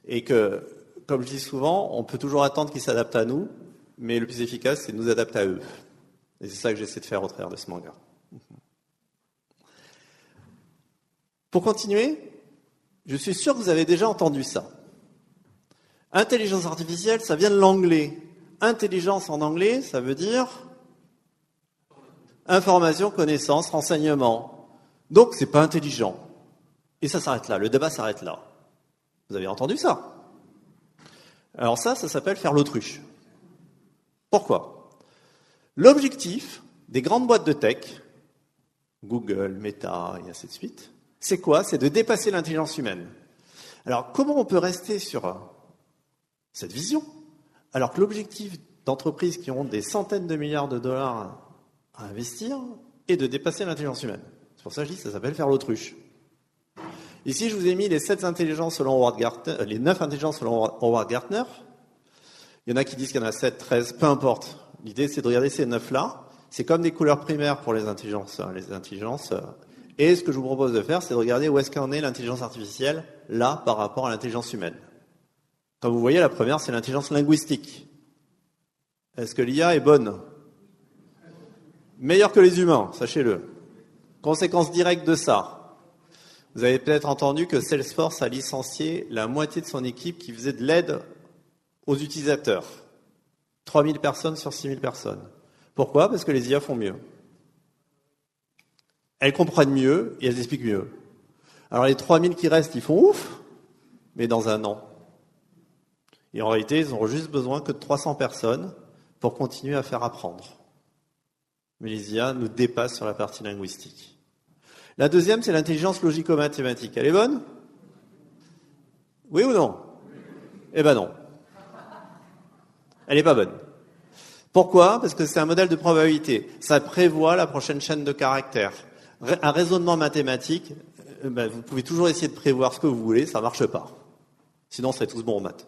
et que, comme je dis souvent, on peut toujours attendre qu'ils s'adaptent à nous, mais le plus efficace, c'est de nous adapter à eux. Et c'est ça que j'essaie de faire au travers de ce manga. Pour continuer, je suis sûr que vous avez déjà entendu ça. Intelligence artificielle, ça vient de l'anglais. Intelligence en anglais, ça veut dire information, connaissance, renseignement. Donc, c'est pas intelligent. Et ça s'arrête là. Le débat s'arrête là. Vous avez entendu ça? Alors ça s'appelle faire l'autruche. Pourquoi? L'objectif des grandes boîtes de tech, Google, Meta et ainsi de suite, c'est quoi? C'est de dépasser l'intelligence humaine. Alors, comment on peut rester sur cette vision alors que l'objectif d'entreprises qui ont des centaines de milliards de dollars à investir est de dépasser l'intelligence humaine? C'est pour ça que je dis que ça s'appelle faire l'autruche. Ici, je vous ai mis les 7 intelligences selon Howard Gardner, les 9 intelligences selon Howard Gardner. Il y en a qui disent qu'il y en a 7, 13, peu importe. L'idée, c'est de regarder ces 9-là. C'est comme des couleurs primaires pour les intelligences. Et ce que je vous propose de faire, c'est de regarder où est-ce qu'en est l'intelligence artificielle, là, par rapport à l'intelligence humaine. Comme vous voyez, la première, c'est l'intelligence linguistique. Est-ce que l'IA est bonne? Meilleure que les humains, sachez-le. Conséquence directe de ça. Vous avez peut-être entendu que Salesforce a licencié la moitié de son équipe qui faisait de l'aide aux utilisateurs. 3000 personnes sur 6000 personnes. Pourquoi? Parce que les IA font mieux. Elles comprennent mieux et elles expliquent mieux. Alors les 3000 qui restent, ils font ouf, mais dans un an. Et en réalité, ils n'auront juste besoin que de 300 personnes pour continuer à faire apprendre. Mais les IA nous dépassent sur la partie linguistique. La deuxième, c'est l'intelligence logico-mathématique. Elle est bonne? Oui ou non? Eh ben non. Elle n'est pas bonne. Pourquoi? Parce que c'est un modèle de probabilité. Ça prévoit la prochaine chaîne de caractères. Un raisonnement mathématique, vous pouvez toujours essayer de prévoir ce que vous voulez, ça ne marche pas. Sinon, on serait tous bons en maths.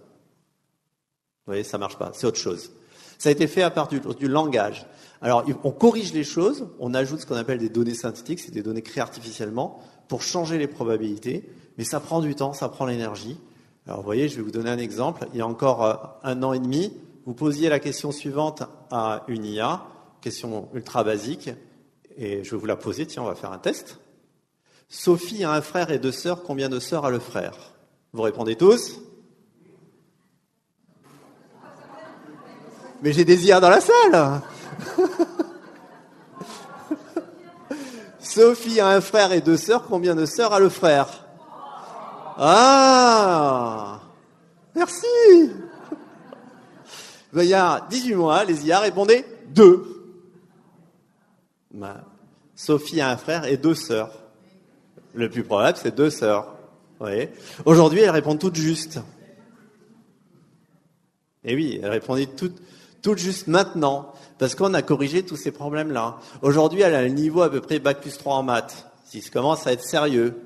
Vous voyez, ça ne marche pas, c'est autre chose. Ça a été fait à partir du langage. Alors, on corrige les choses, on ajoute ce qu'on appelle des données synthétiques, c'est des données créées artificiellement, pour changer les probabilités, mais ça prend du temps, ça prend l'énergie. Alors, vous voyez, je vais vous donner un exemple. Il y a encore 1 an et demi, vous posiez la question suivante à une IA, question ultra basique, et je vais vous la poser, tiens, on va faire un test. Sophie a un frère et 2 sœurs, combien de sœurs a le frère? Vous répondez tous? Mais j'ai des IA dans la salle. Sophie a un frère et 2 sœurs, combien de sœurs a le frère? Ah, merci. Il y a 18 mois, les IA répondaient 2. Sophie a un frère et 2 sœurs. Le plus probable, c'est 2 sœurs. Vous voyez. Aujourd'hui, elles répondent toutes justes. Et oui, elles répondaient toutes justes maintenant, parce qu'on a corrigé tous ces problèmes-là. Aujourd'hui, elle a le niveau à peu près bac plus 3 en maths, si ça commence à être sérieux.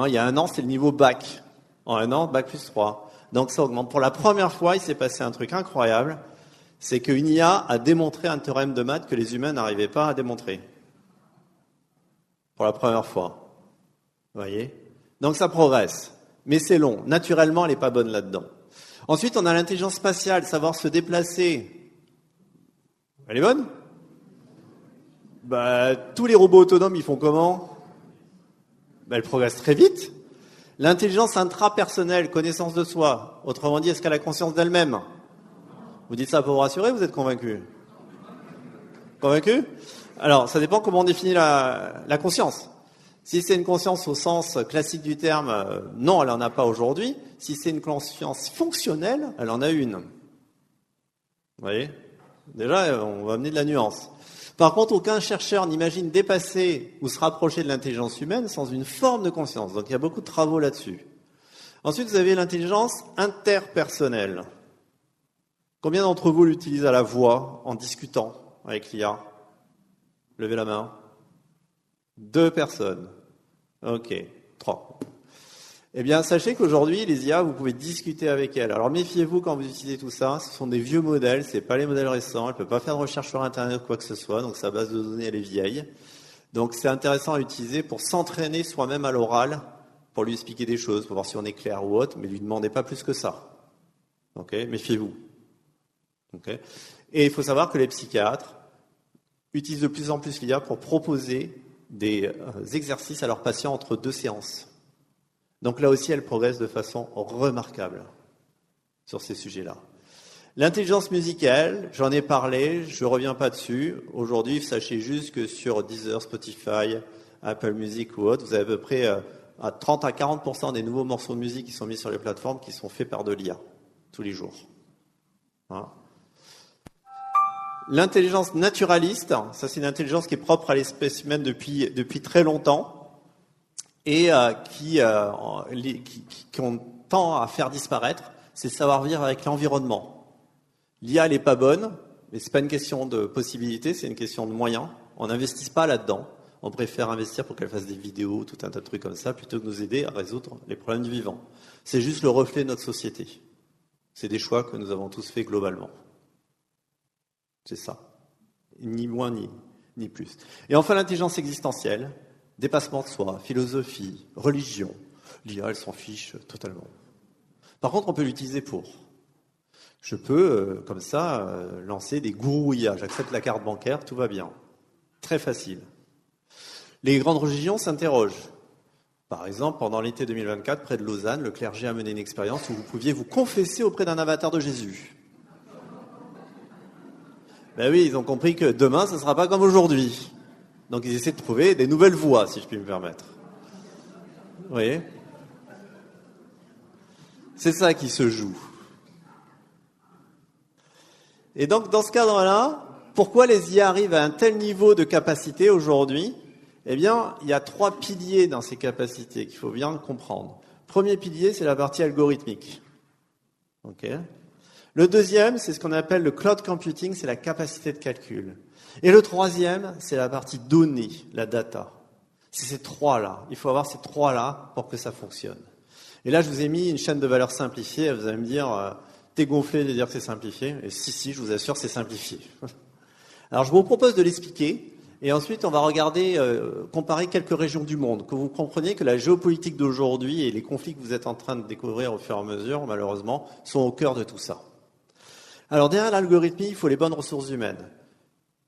Il y a 1 an, c'est le niveau bac. En 1 an, bac plus 3. Donc ça augmente. Pour la première fois, il s'est passé un truc incroyable, c'est qu'une IA a démontré un théorème de maths que les humains n'arrivaient pas à démontrer. Pour la première fois. Vous voyez? Donc ça progresse. Mais c'est long. Naturellement, elle n'est pas bonne là-dedans. Ensuite, on a l'intelligence spatiale, savoir se déplacer. Elle est bonne? Tous les robots autonomes, ils font comment? Elle progresse très vite. L'intelligence intrapersonnelle, connaissance de soi. Autrement dit, est-ce qu'elle a conscience d'elle-même? Vous dites ça pour vous rassurer, vous êtes convaincu? Convaincu? Alors, ça dépend comment on définit la conscience. Si c'est une conscience au sens classique du terme, non, elle n'en a pas aujourd'hui. Si c'est une conscience fonctionnelle, elle en a une. Vous voyez? Déjà, on va amener de la nuance. Par contre, aucun chercheur n'imagine dépasser ou se rapprocher de l'intelligence humaine sans une forme de conscience. Donc, il y a beaucoup de travaux là-dessus. Ensuite, vous avez l'intelligence interpersonnelle. Combien d'entre vous l'utilisent à la voix en discutant avec l'IA? Levez la main. 2 personnes. Ok, 3. Eh bien, sachez qu'aujourd'hui, les IA, vous pouvez discuter avec elles. Alors, méfiez-vous quand vous utilisez tout ça. Ce sont des vieux modèles, c'est pas les modèles récents. Elle ne peut pas faire de recherche sur Internet ou quoi que ce soit. Donc, sa base de données, elle est vieille. Donc, c'est intéressant à utiliser pour s'entraîner soi-même à l'oral, pour lui expliquer des choses, pour voir si on est clair ou autre, mais lui demandez pas plus que ça. Ok, méfiez-vous. Ok. Et il faut savoir que les psychiatres utilisent de plus en plus l'IA pour proposer des exercices à leurs patients entre 2 séances. Donc là aussi, elle progresse de façon remarquable sur ces sujets-là. L'intelligence musicale, j'en ai parlé, je ne reviens pas dessus. Aujourd'hui, sachez juste que sur Deezer, Spotify, Apple Music ou autre, vous avez à peu près à 30 à 40% des nouveaux morceaux de musique qui sont mis sur les plateformes qui sont faits par de l'IA tous les jours. Voilà. L'intelligence naturaliste, ça c'est une intelligence qui est propre à l'espèce humaine depuis très longtemps et qu'on tend à faire disparaître, c'est savoir vivre avec l'environnement. L'IA, elle n'est pas bonne, mais c'est pas une question de possibilité, c'est une question de moyens. On n'investit pas là-dedans. On préfère investir pour qu'elle fasse des vidéos, tout un tas de trucs comme ça, plutôt que nous aider à résoudre les problèmes du vivant. C'est juste le reflet de notre société. C'est des choix que nous avons tous faits globalement. C'est ça. Ni moins ni plus. Et enfin, l'intelligence existentielle, dépassement de soi, philosophie, religion. L'IA, elle s'en fiche totalement. Par contre, on peut l'utiliser pour. Je peux, comme ça, lancer des gourous IA. J'accepte la carte bancaire, tout va bien. Très facile. Les grandes religions s'interrogent. Par exemple, pendant l'été 2024, près de Lausanne, le clergé a mené une expérience où vous pouviez vous confesser auprès d'un avatar de Jésus. Ben oui, ils ont compris que demain, ce ne sera pas comme aujourd'hui. Donc ils essaient de trouver des nouvelles voies, si je puis me permettre. Vous voyez ? C'est ça qui se joue. Et donc, dans ce cadre-là, pourquoi les IA arrivent à un tel niveau de capacité aujourd'hui ? Eh bien, il y a 3 piliers dans ces capacités qu'il faut bien comprendre. Premier pilier, c'est la partie algorithmique. Okay. Le deuxième, c'est ce qu'on appelle le cloud computing, c'est la capacité de calcul. Et le troisième, c'est la partie données, la data. C'est ces 3-là. Il faut avoir ces 3-là pour que ça fonctionne. Et là, je vous ai mis une chaîne de valeur simplifiée. Vous allez me dire, t'es gonflé de dire que c'est simplifié. Et si, je vous assure, c'est simplifié. Alors, je vous propose de l'expliquer. Et ensuite, on va regarder, comparer quelques régions du monde, que vous compreniez que la géopolitique d'aujourd'hui et les conflits que vous êtes en train de découvrir au fur et à mesure, malheureusement, sont au cœur de tout ça. Alors, derrière l'algorithmie, il faut les bonnes ressources humaines.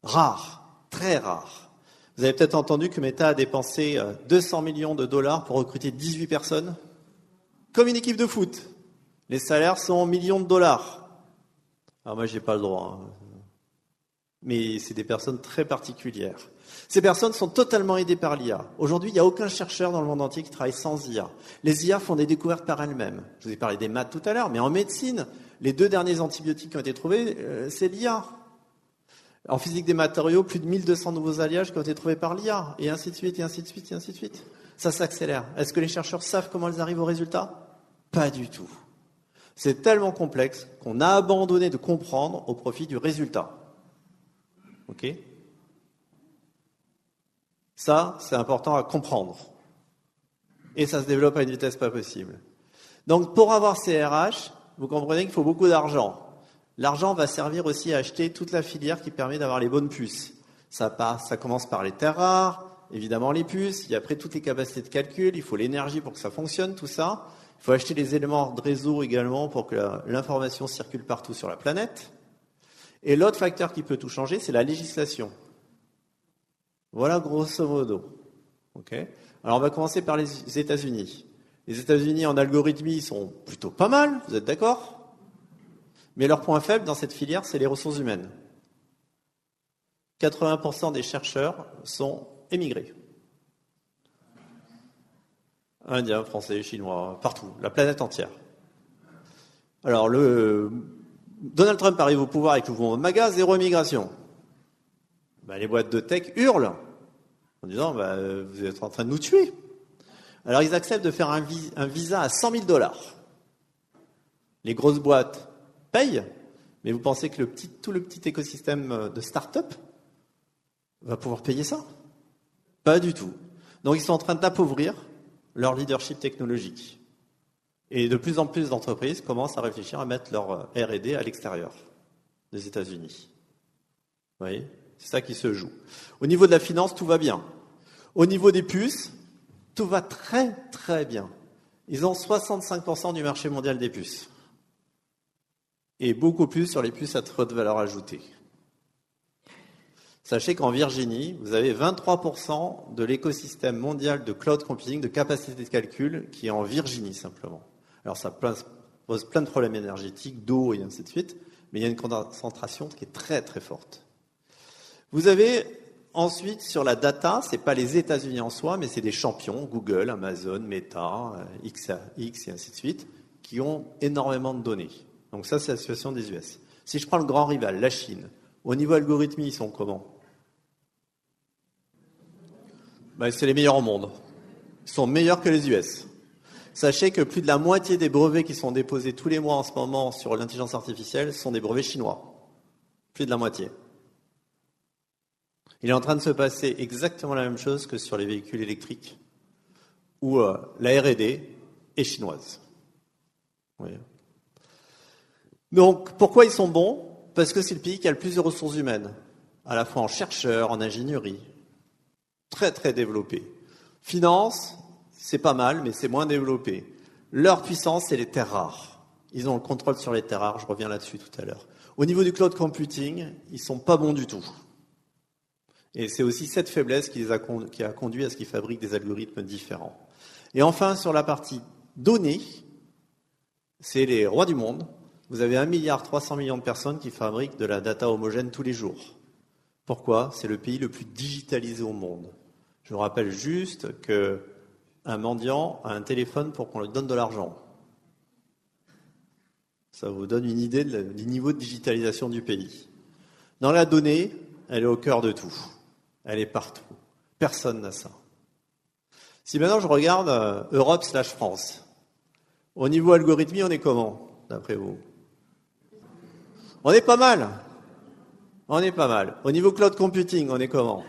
Rares, très rares. Vous avez peut-être entendu que Meta a dépensé 200 millions de dollars pour recruter 18 personnes, comme une équipe de foot. Les salaires sont en millions de dollars. Alors moi, j'ai pas le droit, hein. Mais c'est des personnes très particulières. Ces personnes sont totalement aidées par l'IA. Aujourd'hui, il n'y a aucun chercheur dans le monde entier qui travaille sans IA. Les IA font des découvertes par elles-mêmes. Je vous ai parlé des maths tout à l'heure, mais en médecine, les 2 derniers antibiotiques qui ont été trouvés, c'est l'IA. En physique des matériaux, plus de 1200 nouveaux alliages qui ont été trouvés par l'IA, et ainsi de suite, et ainsi de suite, et ainsi de suite. Ça s'accélère. Est-ce que les chercheurs savent comment ils arrivent au résultat ? Pas du tout. C'est tellement complexe qu'on a abandonné de comprendre au profit du résultat. Ok ? Ça, c'est important à comprendre. Et ça se développe à une vitesse pas possible. Donc, pour avoir ces RH, vous comprenez qu'il faut beaucoup d'argent. L'argent va servir aussi à acheter toute la filière qui permet d'avoir les bonnes puces. Ça commence par les terres rares, évidemment les puces, il y a après toutes les capacités de calcul, il faut l'énergie pour que ça fonctionne, tout ça. Il faut acheter les éléments de réseau également pour que l'information circule partout sur la planète. Et l'autre facteur qui peut tout changer, c'est la législation. Voilà grosso modo. Okay. Alors on va commencer par les États-Unis. Les États-Unis en algorithmie sont plutôt pas mal, vous êtes d'accord ? Mais leur point faible dans cette filière, c'est les ressources humaines. 80% des chercheurs sont émigrés. Indiens, Français, Chinois, partout, la planète entière. Alors Donald Trump arrive au pouvoir avec le mouvement MAGA, 0 immigration. Les boîtes de tech hurlent en disant vous êtes en train de nous tuer. Alors ils acceptent de faire un visa à $100 000. Les grosses boîtes payent, mais vous pensez que tout le petit écosystème de start-up va pouvoir payer ça ? Pas du tout. Donc ils sont en train d'appauvrir leur leadership technologique. Et de plus en plus d'entreprises commencent à réfléchir à mettre leur R&D à l'extérieur des États-Unis. Vous voyez ? C'est ça qui se joue. Au niveau de la finance, tout va bien. Au niveau des puces, tout va très très bien. Ils ont 65% du marché mondial des puces. Et beaucoup plus sur les puces à haute valeur ajoutée. Sachez qu'en Virginie, vous avez 23% de l'écosystème mondial de cloud computing, de capacité de calcul, qui est en Virginie simplement. Alors ça pose plein de problèmes énergétiques, d'eau et ainsi de suite, mais il y a une concentration qui est très très forte. Vous avez ensuite sur la data, c'est pas les États-Unis en soi, mais c'est des champions, Google, Amazon, Meta, X et ainsi de suite, qui ont énormément de données. Donc ça, c'est la situation des US. Si je prends le grand rival, la Chine, au niveau algorithmie, ils sont comment ? C'est les meilleurs au monde. Ils sont meilleurs que les US. Sachez que plus de la moitié des brevets qui sont déposés tous les mois en ce moment sur l'intelligence artificielle sont des brevets chinois. Plus de la moitié. Il est en train de se passer exactement la même chose que sur les véhicules électriques, où la R&D est chinoise. Oui. Donc, pourquoi ils sont bons ? Parce que c'est le pays qui a le plus de ressources humaines, à la fois en chercheurs, en ingénierie. Très, très développé. Finance, c'est pas mal, mais c'est moins développé. Leur puissance, c'est les terres rares. Ils ont le contrôle sur les terres rares, je reviens là-dessus tout à l'heure. Au niveau du cloud computing, ils sont pas bons du tout. Et c'est aussi cette faiblesse qui a conduit à ce qu'ils fabriquent des algorithmes différents. Et enfin, sur la partie données, c'est les rois du monde. Vous avez 1,3 milliard de personnes qui fabriquent de la data homogène tous les jours. Pourquoi ? C'est le pays le plus digitalisé au monde. Je vous rappelle juste qu'un mendiant a un téléphone pour qu'on lui donne de l'argent. Ça vous donne une idée du niveau de digitalisation du pays. Dans la donnée, elle est au cœur de tout. Elle est partout. Personne n'a ça. Si maintenant je regarde Europe/France, au niveau algorithmie, on est comment, d'après vous ? On est pas mal. On est pas mal. Au niveau cloud computing, on est comment ?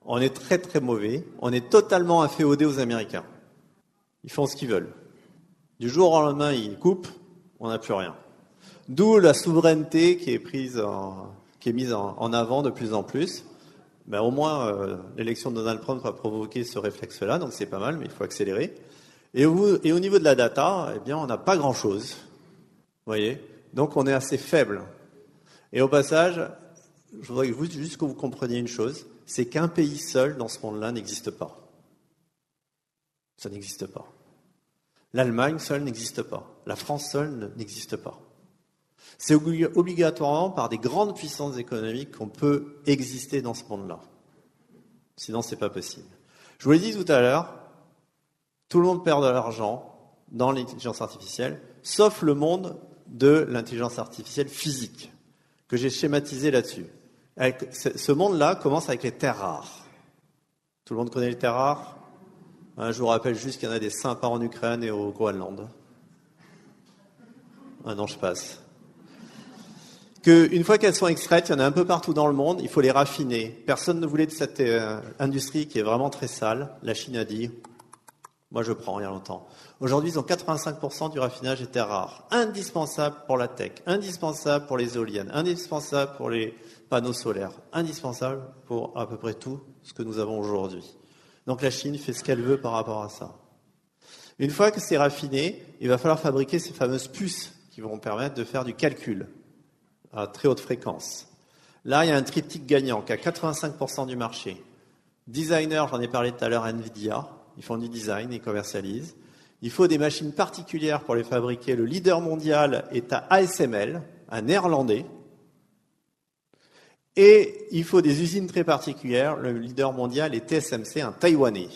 On est très très mauvais. On est totalement inféodé aux Américains. Ils font ce qu'ils veulent. Du jour au lendemain, ils coupent, on n'a plus rien. D'où la souveraineté qui est mise en avant de plus en plus. Ben, au moins, l'élection de Donald Trump a provoqué ce réflexe-là, donc c'est pas mal, mais il faut accélérer. Et au niveau de la data, eh bien, on n'a pas grand-chose. Vous voyez ? Donc, on est assez faible. Et au passage, je voudrais juste que vous compreniez une chose, c'est qu'un pays seul dans ce monde-là n'existe pas. Ça n'existe pas. L'Allemagne seule n'existe pas. La France seule n'existe pas. C'est obligatoirement par des grandes puissances économiques qu'on peut exister dans ce monde-là. Sinon, c'est pas possible. Je vous l'ai dit tout à l'heure, tout le monde perd de l'argent dans l'intelligence artificielle, sauf le monde de l'intelligence artificielle physique, que j'ai schématisé là-dessus. Ce monde-là commence avec les terres rares. Tout le monde connaît les terres rares ? Je vous rappelle juste qu'il y en a des sympas en Ukraine et au Groenland. Non, je passe. Qu'une fois qu'elles sont extraites, il y en a un peu partout dans le monde, il faut les raffiner. Personne ne voulait de cette industrie qui est vraiment très sale. La Chine a dit, moi je prends il y a longtemps. Aujourd'hui, ils ont 85% du raffinage des terres rares. Indispensable pour la tech, indispensable pour les éoliennes, indispensable pour les panneaux solaires, indispensable pour à peu près tout ce que nous avons aujourd'hui. Donc la Chine fait ce qu'elle veut par rapport à ça. Une fois que c'est raffiné, il va falloir fabriquer ces fameuses puces qui vont permettre de faire du calcul à très haute fréquence. Là, il y a un triptyque gagnant qui a 85% du marché. Designer, j'en ai parlé tout à l'heure, Nvidia, ils font du design, ils commercialisent. Il faut des machines particulières pour les fabriquer. Le leader mondial est à ASML, un néerlandais. Et il faut des usines très particulières. Le leader mondial est TSMC, un taïwanais.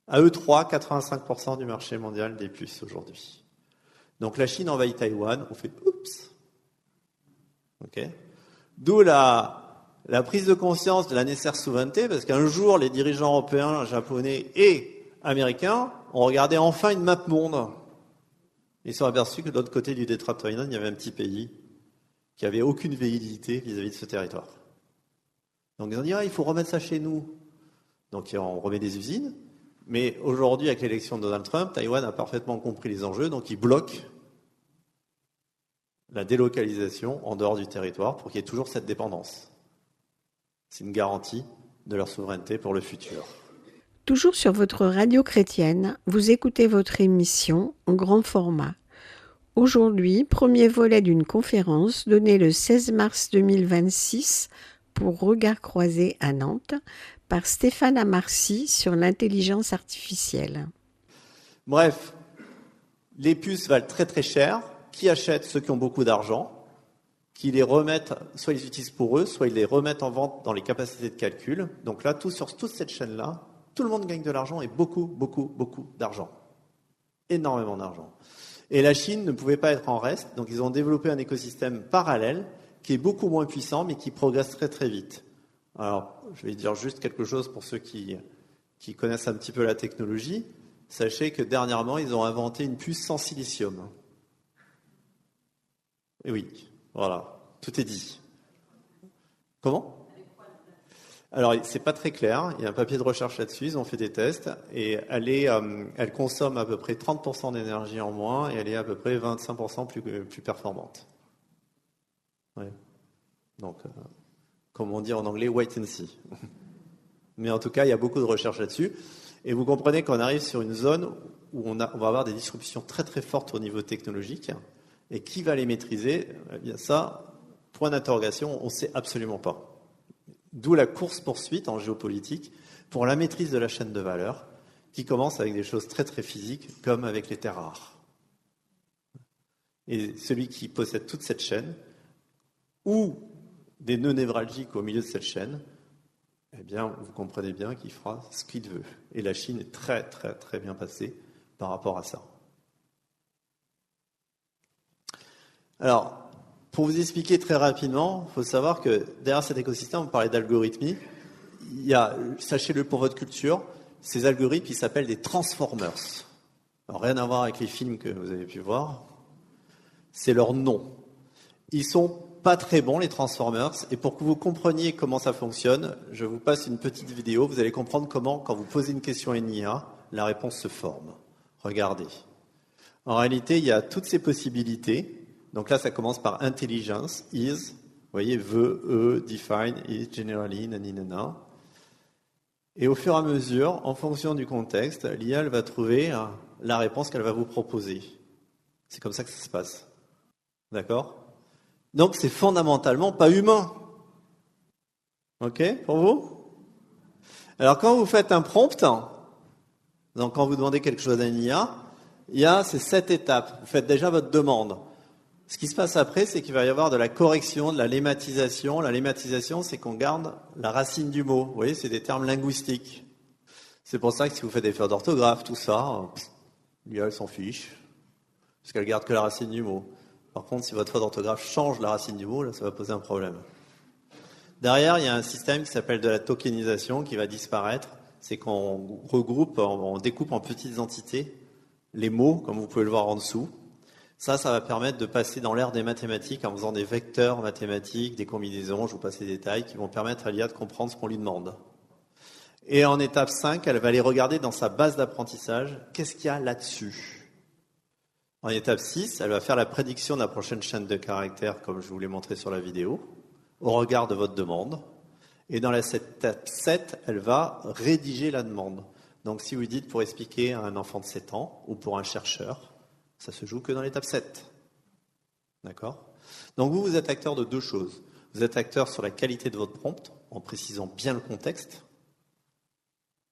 À eux trois, 85% du marché mondial des puces aujourd'hui. Donc la Chine envahit Taïwan, on fait oups. Okay. D'où la prise de conscience de la nécessaire souveraineté, parce qu'un jour, les dirigeants européens, japonais et américains ont regardé enfin une map monde. Ils se sont aperçus que de l'autre côté du détroit de Taïwan, il y avait un petit pays qui n'avait aucune validité vis-à-vis de ce territoire. Donc ils ont dit, il faut remettre ça chez nous. Donc on remet des usines. Mais aujourd'hui, avec l'élection de Donald Trump, Taïwan a parfaitement compris les enjeux, donc il bloque la délocalisation en dehors du territoire pour qu'il y ait toujours cette dépendance. C'est une garantie de leur souveraineté pour le futur. Toujours sur votre radio chrétienne, vous écoutez votre émission en grand format. Aujourd'hui, premier volet d'une conférence donnée le 16 mars 2026 pour Regard Croisé à Nantes par Stéphane Amarcy sur l'intelligence artificielle. Bref, les puces valent très très cher. Qui achète? Ceux qui ont beaucoup d'argent, qui les remettent, soit ils les utilisent pour eux, soit ils les remettent en vente dans les capacités de calcul. Donc là, sur toute cette chaîne-là, tout le monde gagne de l'argent et beaucoup d'argent. Énormément d'argent. Et la Chine ne pouvait pas être en reste, donc ils ont développé un écosystème parallèle qui est beaucoup moins puissant, mais qui progresse très très vite. Alors, je vais dire juste quelque chose pour ceux qui connaissent un petit peu la technologie. Sachez que dernièrement, ils ont inventé une puce sans silicium. Et oui, voilà, tout est dit. Comment ? Alors, c'est pas très clair. Il y a un papier de recherche là-dessus. Ils ont fait des tests et elle consomme à peu près 30% d'énergie en moins et elle est à peu près 25% plus performante. Ouais. Donc, comme on dit en anglais, wait and see. Mais en tout cas, il y a beaucoup de recherches là-dessus. Et vous comprenez qu'on arrive sur une zone où on va avoir des disruptions très très fortes au niveau technologique. Et qui va les maîtriser? Eh bien ça, point d'interrogation, on ne sait absolument pas. D'où la course-poursuite en géopolitique pour la maîtrise de la chaîne de valeur, qui commence avec des choses très très physiques, comme avec les terres rares. Et celui qui possède toute cette chaîne, ou des nœuds névralgiques au milieu de cette chaîne, eh bien, vous comprenez bien qu'il fera ce qu'il veut. Et la Chine est très très très bien passée par rapport à ça. Alors, pour vous expliquer très rapidement, il faut savoir que derrière cet écosystème, on parlait d'algorithmie. Il y a, sachez-le pour votre culture, ces algorithmes qui s'appellent des transformers. Alors, rien à voir avec les films que vous avez pu voir. C'est leur nom. Ils sont pas très bons, les transformers. Et pour que vous compreniez comment ça fonctionne, je vous passe une petite vidéo. Vous allez comprendre comment, quand vous posez une question à une IA, la réponse se forme. Regardez. En réalité, il y a toutes ces possibilités. Donc là, ça commence par intelligence, is, vous voyez, veut, define, is, generally, naninana. Et au fur et à mesure, en fonction du contexte, l'IA va trouver la réponse qu'elle va vous proposer. C'est comme ça que ça se passe. D'accord? Donc c'est fondamentalement pas humain. Ok, pour vous? Alors quand vous faites un prompt, donc quand vous demandez quelque chose à une IA, il y a ces 7 étapes. Vous faites déjà votre demande. Ce qui se passe après, c'est qu'il va y avoir de la correction, de la lématisation. La lématisation, c'est qu'on garde la racine du mot. Vous voyez, c'est des termes linguistiques. C'est pour ça que si vous faites des fautes d'orthographe, tout ça, l'IA, elle s'en fiche. Parce qu'elle garde que la racine du mot. Par contre, si votre faute d'orthographe change la racine du mot, là, ça va poser un problème. Derrière, il y a un système qui s'appelle de la tokenisation qui va disparaître. C'est qu'on regroupe, on découpe en petites entités les mots, comme vous pouvez le voir en dessous. Ça va permettre de passer dans l'ère des mathématiques en faisant des vecteurs mathématiques, des combinaisons, je vous passe les détails, qui vont permettre à l'IA de comprendre ce qu'on lui demande. Et en étape 5, elle va aller regarder dans sa base d'apprentissage, qu'est-ce qu'il y a là-dessus. En étape 6, elle va faire la prédiction de la prochaine chaîne de caractères, comme je vous l'ai montré sur la vidéo, au regard de votre demande. Et dans l'étape 7, elle va rédiger la demande. Donc si vous dites pour expliquer à un enfant de 7 ans, ou pour un chercheur, ça se joue que dans l'étape 7. D'accord? Donc vous êtes acteur de 2 choses. Vous êtes acteur sur la qualité de votre prompt, en précisant bien le contexte.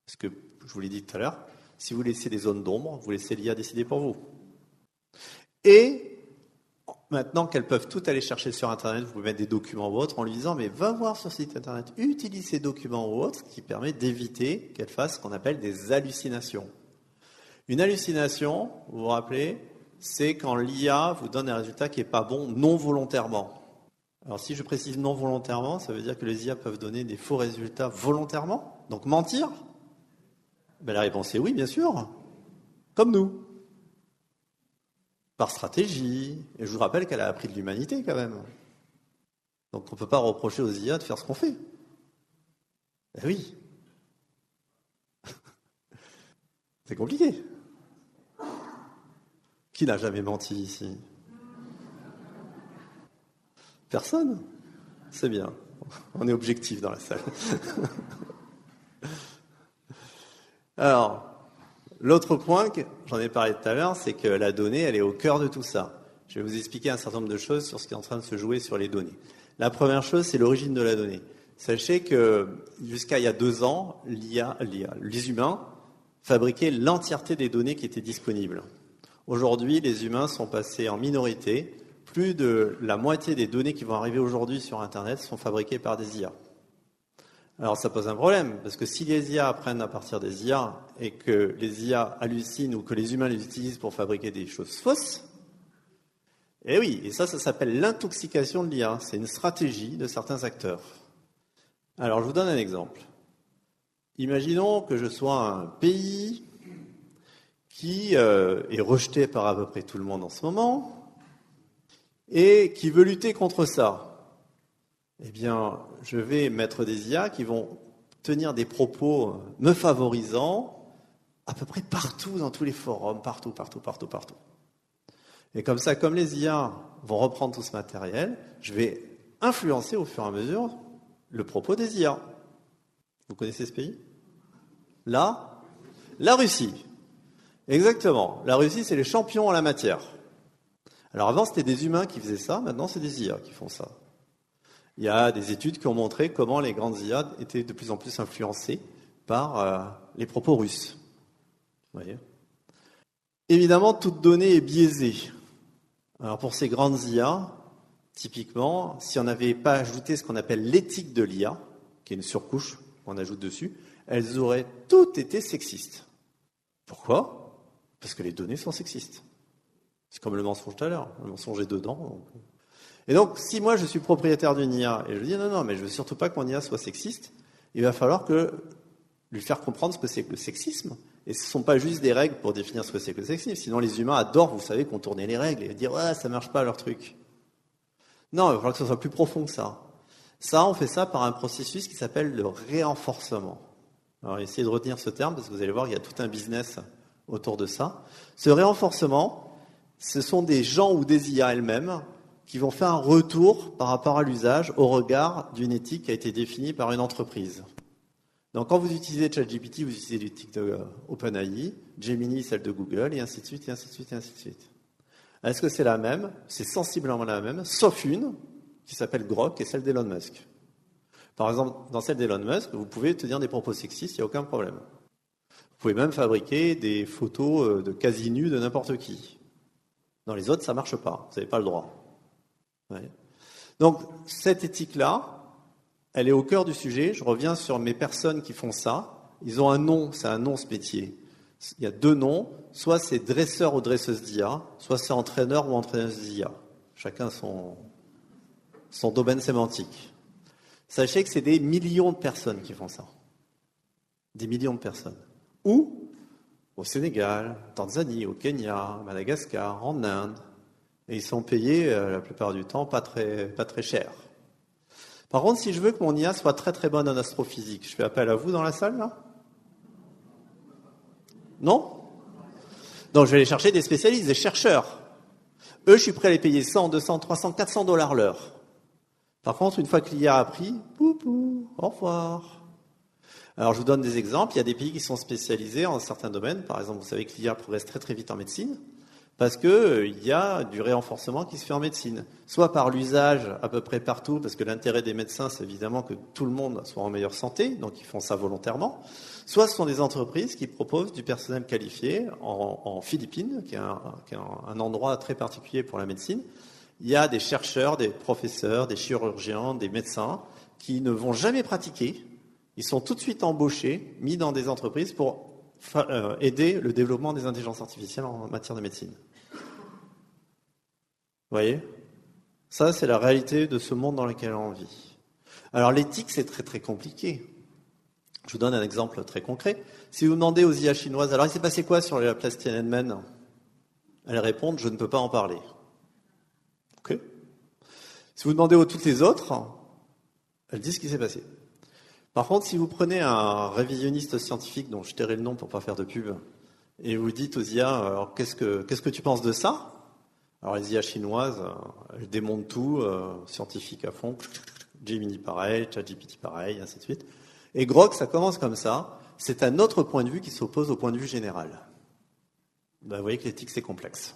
Parce que, je vous l'ai dit tout à l'heure, si vous laissez des zones d'ombre, vous laissez l'IA décider pour vous. Et maintenant qu'elles peuvent tout aller chercher sur Internet, vous pouvez mettre des documents ou autres en lui disant, mais va voir sur ce site Internet, utilise ces documents ou autres, ce qui permet d'éviter qu'elle fasse ce qu'on appelle des hallucinations. Une hallucination, vous vous rappelez, c'est quand l'IA vous donne un résultat qui n'est pas bon non volontairement. Alors si je précise non volontairement, ça veut dire que les IA peuvent donner des faux résultats volontairement, donc mentir? Ben, la réponse est oui, bien sûr, comme nous. Par stratégie, et je vous rappelle qu'elle a appris de l'humanité quand même. Donc on ne peut pas reprocher aux IA de faire ce qu'on fait. Ben oui. C'est compliqué. Qui n'a jamais menti ici? Personne? C'est bien. On est objectif dans la salle. Alors, l'autre point, j'en ai parlé tout à l'heure, c'est que la donnée, elle est au cœur de tout ça. Je vais vous expliquer un certain nombre de choses sur ce qui est en train de se jouer sur les données. La première chose, c'est l'origine de la donnée. Sachez que jusqu'à il y a 2 ans, les humains fabriquaient l'entièreté des données qui étaient disponibles. Aujourd'hui, les humains sont passés en minorité. Plus de la moitié des données qui vont arriver aujourd'hui sur Internet sont fabriquées par des IA. Alors ça pose un problème, parce que si les IA apprennent à partir des IA et que les IA hallucinent ou que les humains les utilisent pour fabriquer des choses fausses, eh oui, et ça s'appelle l'intoxication de l'IA. C'est une stratégie de certains acteurs. Alors je vous donne un exemple. Imaginons que je sois un pays qui est rejeté par à peu près tout le monde en ce moment et qui veut lutter contre ça. Eh bien, je vais mettre des IA qui vont tenir des propos me favorisant à peu près partout, dans tous les forums, partout. Et comme ça, comme les IA vont reprendre tout ce matériel, je vais influencer au fur et à mesure le propos des IA. Vous connaissez ce pays? Là, la Russie. Exactement. La Russie, c'est les champions en la matière. Alors avant, c'était des humains qui faisaient ça, maintenant, c'est des IA qui font ça. Il y a des études qui ont montré comment les grandes IA étaient de plus en plus influencées par les propos russes. Vous voyez ? Évidemment, toute donnée est biaisée. Alors pour ces grandes IA, typiquement, si on n'avait pas ajouté ce qu'on appelle l'éthique de l'IA, qui est une surcouche qu'on ajoute dessus, elles auraient toutes été sexistes. Pourquoi ? Parce que les données sont sexistes. C'est comme le mensonge tout à l'heure. Le mensonge est dedans. Donc... Et donc, si moi je suis propriétaire d'une IA et je dis non, mais je veux surtout pas que mon IA soit sexiste, il va falloir lui faire comprendre ce que c'est que le sexisme. Et ce ne sont pas juste des règles pour définir ce que c'est que le sexisme. Sinon, les humains adorent, vous savez, contourner les règles et dire ouais, ça marche pas leur truc. Non, il va falloir que ce soit plus profond que ça. Ça, on fait ça par un processus qui s'appelle le réenforcement. Alors, essayez de retenir ce terme parce que vous allez voir, il y a tout un business autour de ça. Ce réenforcement, ce sont des gens ou des IA elles-mêmes qui vont faire un retour par rapport à l'usage au regard d'une éthique qui a été définie par une entreprise. Donc quand vous utilisez ChatGPT, vous utilisez l'éthique de OpenAI, Gemini, celle de Google, et ainsi de suite, et ainsi de suite, et ainsi de suite. Est-ce que c'est la même ? C'est sensiblement la même, sauf une qui s'appelle Grok, et celle d'Elon Musk. Par exemple, dans celle d'Elon Musk, vous pouvez tenir des propos sexistes, il n'y a aucun problème. Vous pouvez même fabriquer des photos de quasi-nus de n'importe qui. Dans les autres, ça ne marche pas, vous n'avez pas le droit. Ouais. Donc, cette éthique-là, elle est au cœur du sujet. Je reviens sur mes personnes qui font ça. Ils ont un nom, c'est un nom ce métier. Il y a deux noms, soit c'est dresseur ou dresseuse d'IA, soit c'est entraîneur ou entraîneuse d'IA. Chacun son domaine sémantique. Sachez que c'est des millions de personnes qui font ça. Des millions de personnes. Où ? Au Sénégal, en Tanzanie, au Kenya, à Madagascar, en Inde. Et ils sont payés, la plupart du temps, pas très cher. Par contre, si je veux que mon IA soit très très bonne en astrophysique, je fais appel à vous dans la salle, là ? Non ? Donc je vais aller chercher des spécialistes, des chercheurs. Eux, je suis prêt à les payer 100, 200, 300, 400 $ l'heure. Par contre, une fois que l'IA a appris, au revoir. Alors je vous donne des exemples. Il y a des pays qui sont spécialisés en certains domaines. Par exemple, vous savez que l'IA progresse très très vite en médecine. Parce qu'il y a du réenforcement qui se fait en médecine. Soit par l'usage à peu près partout, parce que l'intérêt des médecins, c'est évidemment que tout le monde soit en meilleure santé, donc ils font ça volontairement. Soit ce sont des entreprises qui proposent du personnel qualifié en Philippines, qui est un endroit très particulier pour la médecine. Il y a des chercheurs, des professeurs, des chirurgiens, des médecins qui ne vont jamais pratiquer. Ils sont tout de suite embauchés, mis dans des entreprises pour aider le développement des intelligences artificielles en matière de médecine. Vous voyez ? Ça, c'est la réalité de ce monde dans lequel on vit. Alors l'éthique, c'est très très compliqué. Je vous donne un exemple très concret. Si vous demandez aux IA chinoises, alors il s'est passé quoi sur la place Tiananmen ? Elles répondent, je ne peux pas en parler. Ok ? Si vous demandez aux toutes les autres, elles disent ce qui s'est passé. Par contre, si vous prenez un révisionniste scientifique, dont je tairai le nom pour ne pas faire de pub, et vous dites aux IA, alors qu'est-ce que tu penses de ça ? Alors les IA chinoises, elles démontent tout, scientifique à fond, Gemini pareil, ChatGPT pareil, ainsi de suite. Et Grok, ça commence comme ça, c'est un autre point de vue qui s'oppose au point de vue général. Ben, vous voyez que l'éthique, c'est complexe.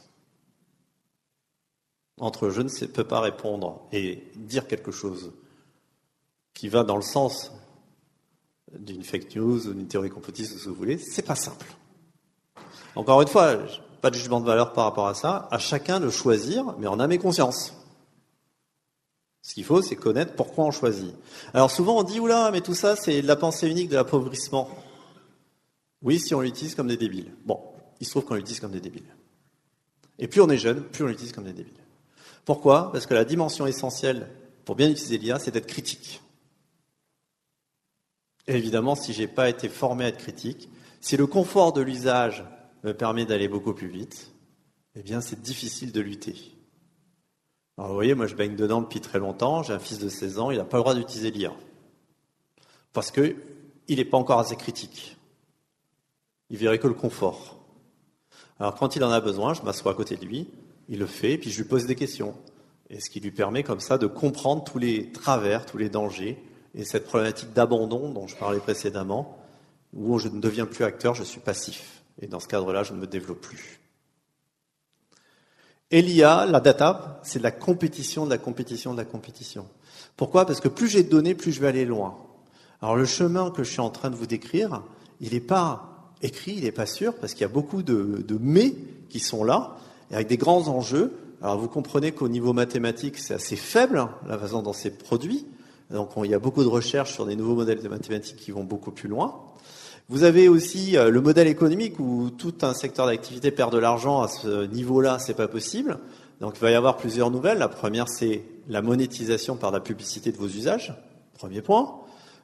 Entre je ne peux pas répondre et dire quelque chose qui va dans le sens d'une fake news ou d'une théorie complotiste ou ce que vous voulez, c'est pas simple. Encore une fois, pas de jugement de valeur par rapport à ça, à chacun de choisir, mais en âme et conscience. Ce qu'il faut, c'est connaître pourquoi on choisit. Alors souvent on dit, oula, mais tout ça c'est de la pensée unique, de l'appauvrissement. Oui, si on l'utilise comme des débiles. Bon, il se trouve qu'on l'utilise comme des débiles. Et plus on est jeune, plus on l'utilise comme des débiles. Pourquoi ? Parce que la dimension essentielle pour bien utiliser l'IA, c'est d'être critique. Et évidemment, si je n'ai pas été formé à être critique, si le confort de l'usage me permet d'aller beaucoup plus vite, eh bien c'est difficile de lutter. Alors vous voyez, moi je baigne dedans depuis très longtemps, j'ai un fils de 16 ans, il n'a pas le droit d'utiliser l'IA. Parce qu'il n'est pas encore assez critique. Il verrait que le confort. Alors quand il en a besoin, je m'assois à côté de lui, il le fait, puis je lui pose des questions. Et ce qui lui permet comme ça de comprendre tous les travers, tous les dangers, et cette problématique d'abandon dont je parlais précédemment, où je ne deviens plus acteur, je suis passif. Et dans ce cadre-là, je ne me développe plus. Et l'IA, la data, c'est de la compétition, de la compétition, de la compétition. Pourquoi ? Parce que plus j'ai de données, plus je vais aller loin. Alors le chemin que je suis en train de vous décrire, il n'est pas écrit, il n'est pas sûr, parce qu'il y a beaucoup de mais qui sont là, et avec des grands enjeux. Alors vous comprenez qu'au niveau mathématique, c'est assez faible, la façon dont c'est produit. Donc il y a beaucoup de recherches sur des nouveaux modèles de mathématiques qui vont beaucoup plus loin. Vous avez aussi le modèle économique où tout un secteur d'activité perd de l'argent à ce niveau-là, c'est pas possible. Donc il va y avoir plusieurs nouvelles. La première, c'est la monétisation par la publicité de vos usages. Premier point.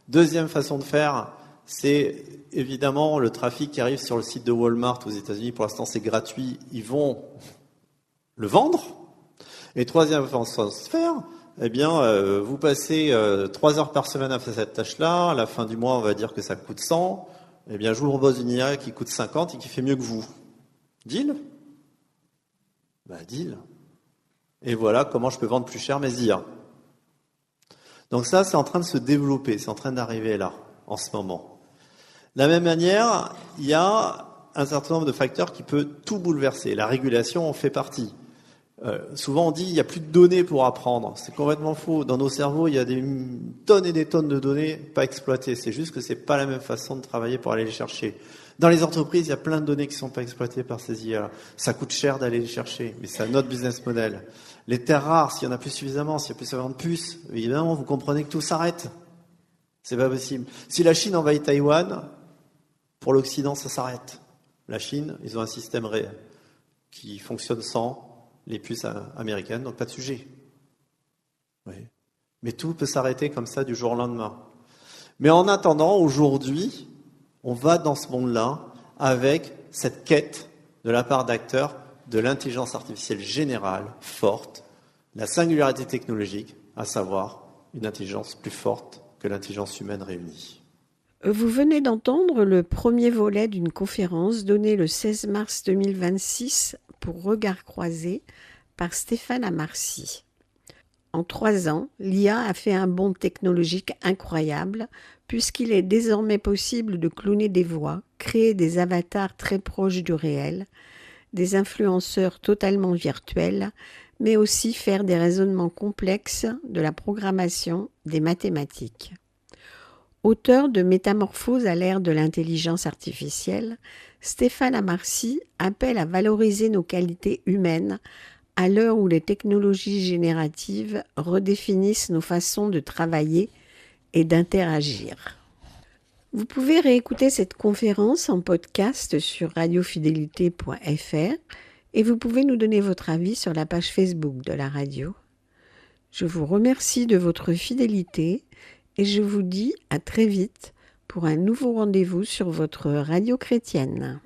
Deuxième façon de faire, c'est évidemment le trafic qui arrive sur le site de Walmart aux États-Unis. Pour l'instant, c'est gratuit. Ils vont le vendre. Et troisième façon de faire, eh bien, vous passez 3 heures par semaine à faire cette tâche-là. À la fin du mois, on va dire que ça coûte 100. Eh bien, je vous propose une IA qui coûte 50 et qui fait mieux que vous. Deal ? Deal. Et voilà comment je peux vendre plus cher mes IA. Donc ça, c'est en train de se développer, c'est en train d'arriver là, en ce moment. De la même manière, il y a un certain nombre de facteurs qui peuvent tout bouleverser. La régulation en fait partie. Souvent on dit il n'y a plus de données pour apprendre. C'est complètement faux. Dans nos cerveaux, il y a des tonnes et des tonnes de données pas exploitées. C'est juste que c'est pas la même façon de travailler pour aller les chercher. Dans les entreprises, il y a plein de données qui sont pas exploitées par ces IA. Ça coûte cher d'aller les chercher, mais c'est un autre business model. Les terres rares, s'il y en a plus suffisamment, s'il y a plus suffisamment de puces, évidemment, vous comprenez que tout s'arrête. C'est pas possible. Si la Chine envahit Taïwan, pour l'Occident, ça s'arrête. La Chine, ils ont un système qui fonctionne sans les puces américaines, donc pas de sujet. Oui. Mais tout peut s'arrêter comme ça du jour au lendemain. Mais en attendant, aujourd'hui, on va dans ce monde-là avec cette quête de la part d'acteurs de l'intelligence artificielle générale, forte, la singularité technologique, à savoir une intelligence plus forte que l'intelligence humaine réunie. Vous venez d'entendre le premier volet d'une conférence donnée le 16 mars 2026 pour Regards croisés par Stéphane Amarcy. En 3 ans, l'IA a fait un bond technologique incroyable puisqu'il est désormais possible de cloner des voix, créer des avatars très proches du réel, des influenceurs totalement virtuels, mais aussi faire des raisonnements complexes, de la programmation, des mathématiques. Auteur de Métamorphose à l'ère de l'intelligence artificielle, Stéphane Amarcy appelle à valoriser nos qualités humaines à l'heure où les technologies génératives redéfinissent nos façons de travailler et d'interagir. Vous pouvez réécouter cette conférence en podcast sur radiofidélité.fr et vous pouvez nous donner votre avis sur la page Facebook de la radio. Je vous remercie de votre fidélité et je vous dis à très vite pour un nouveau rendez-vous sur votre radio chrétienne.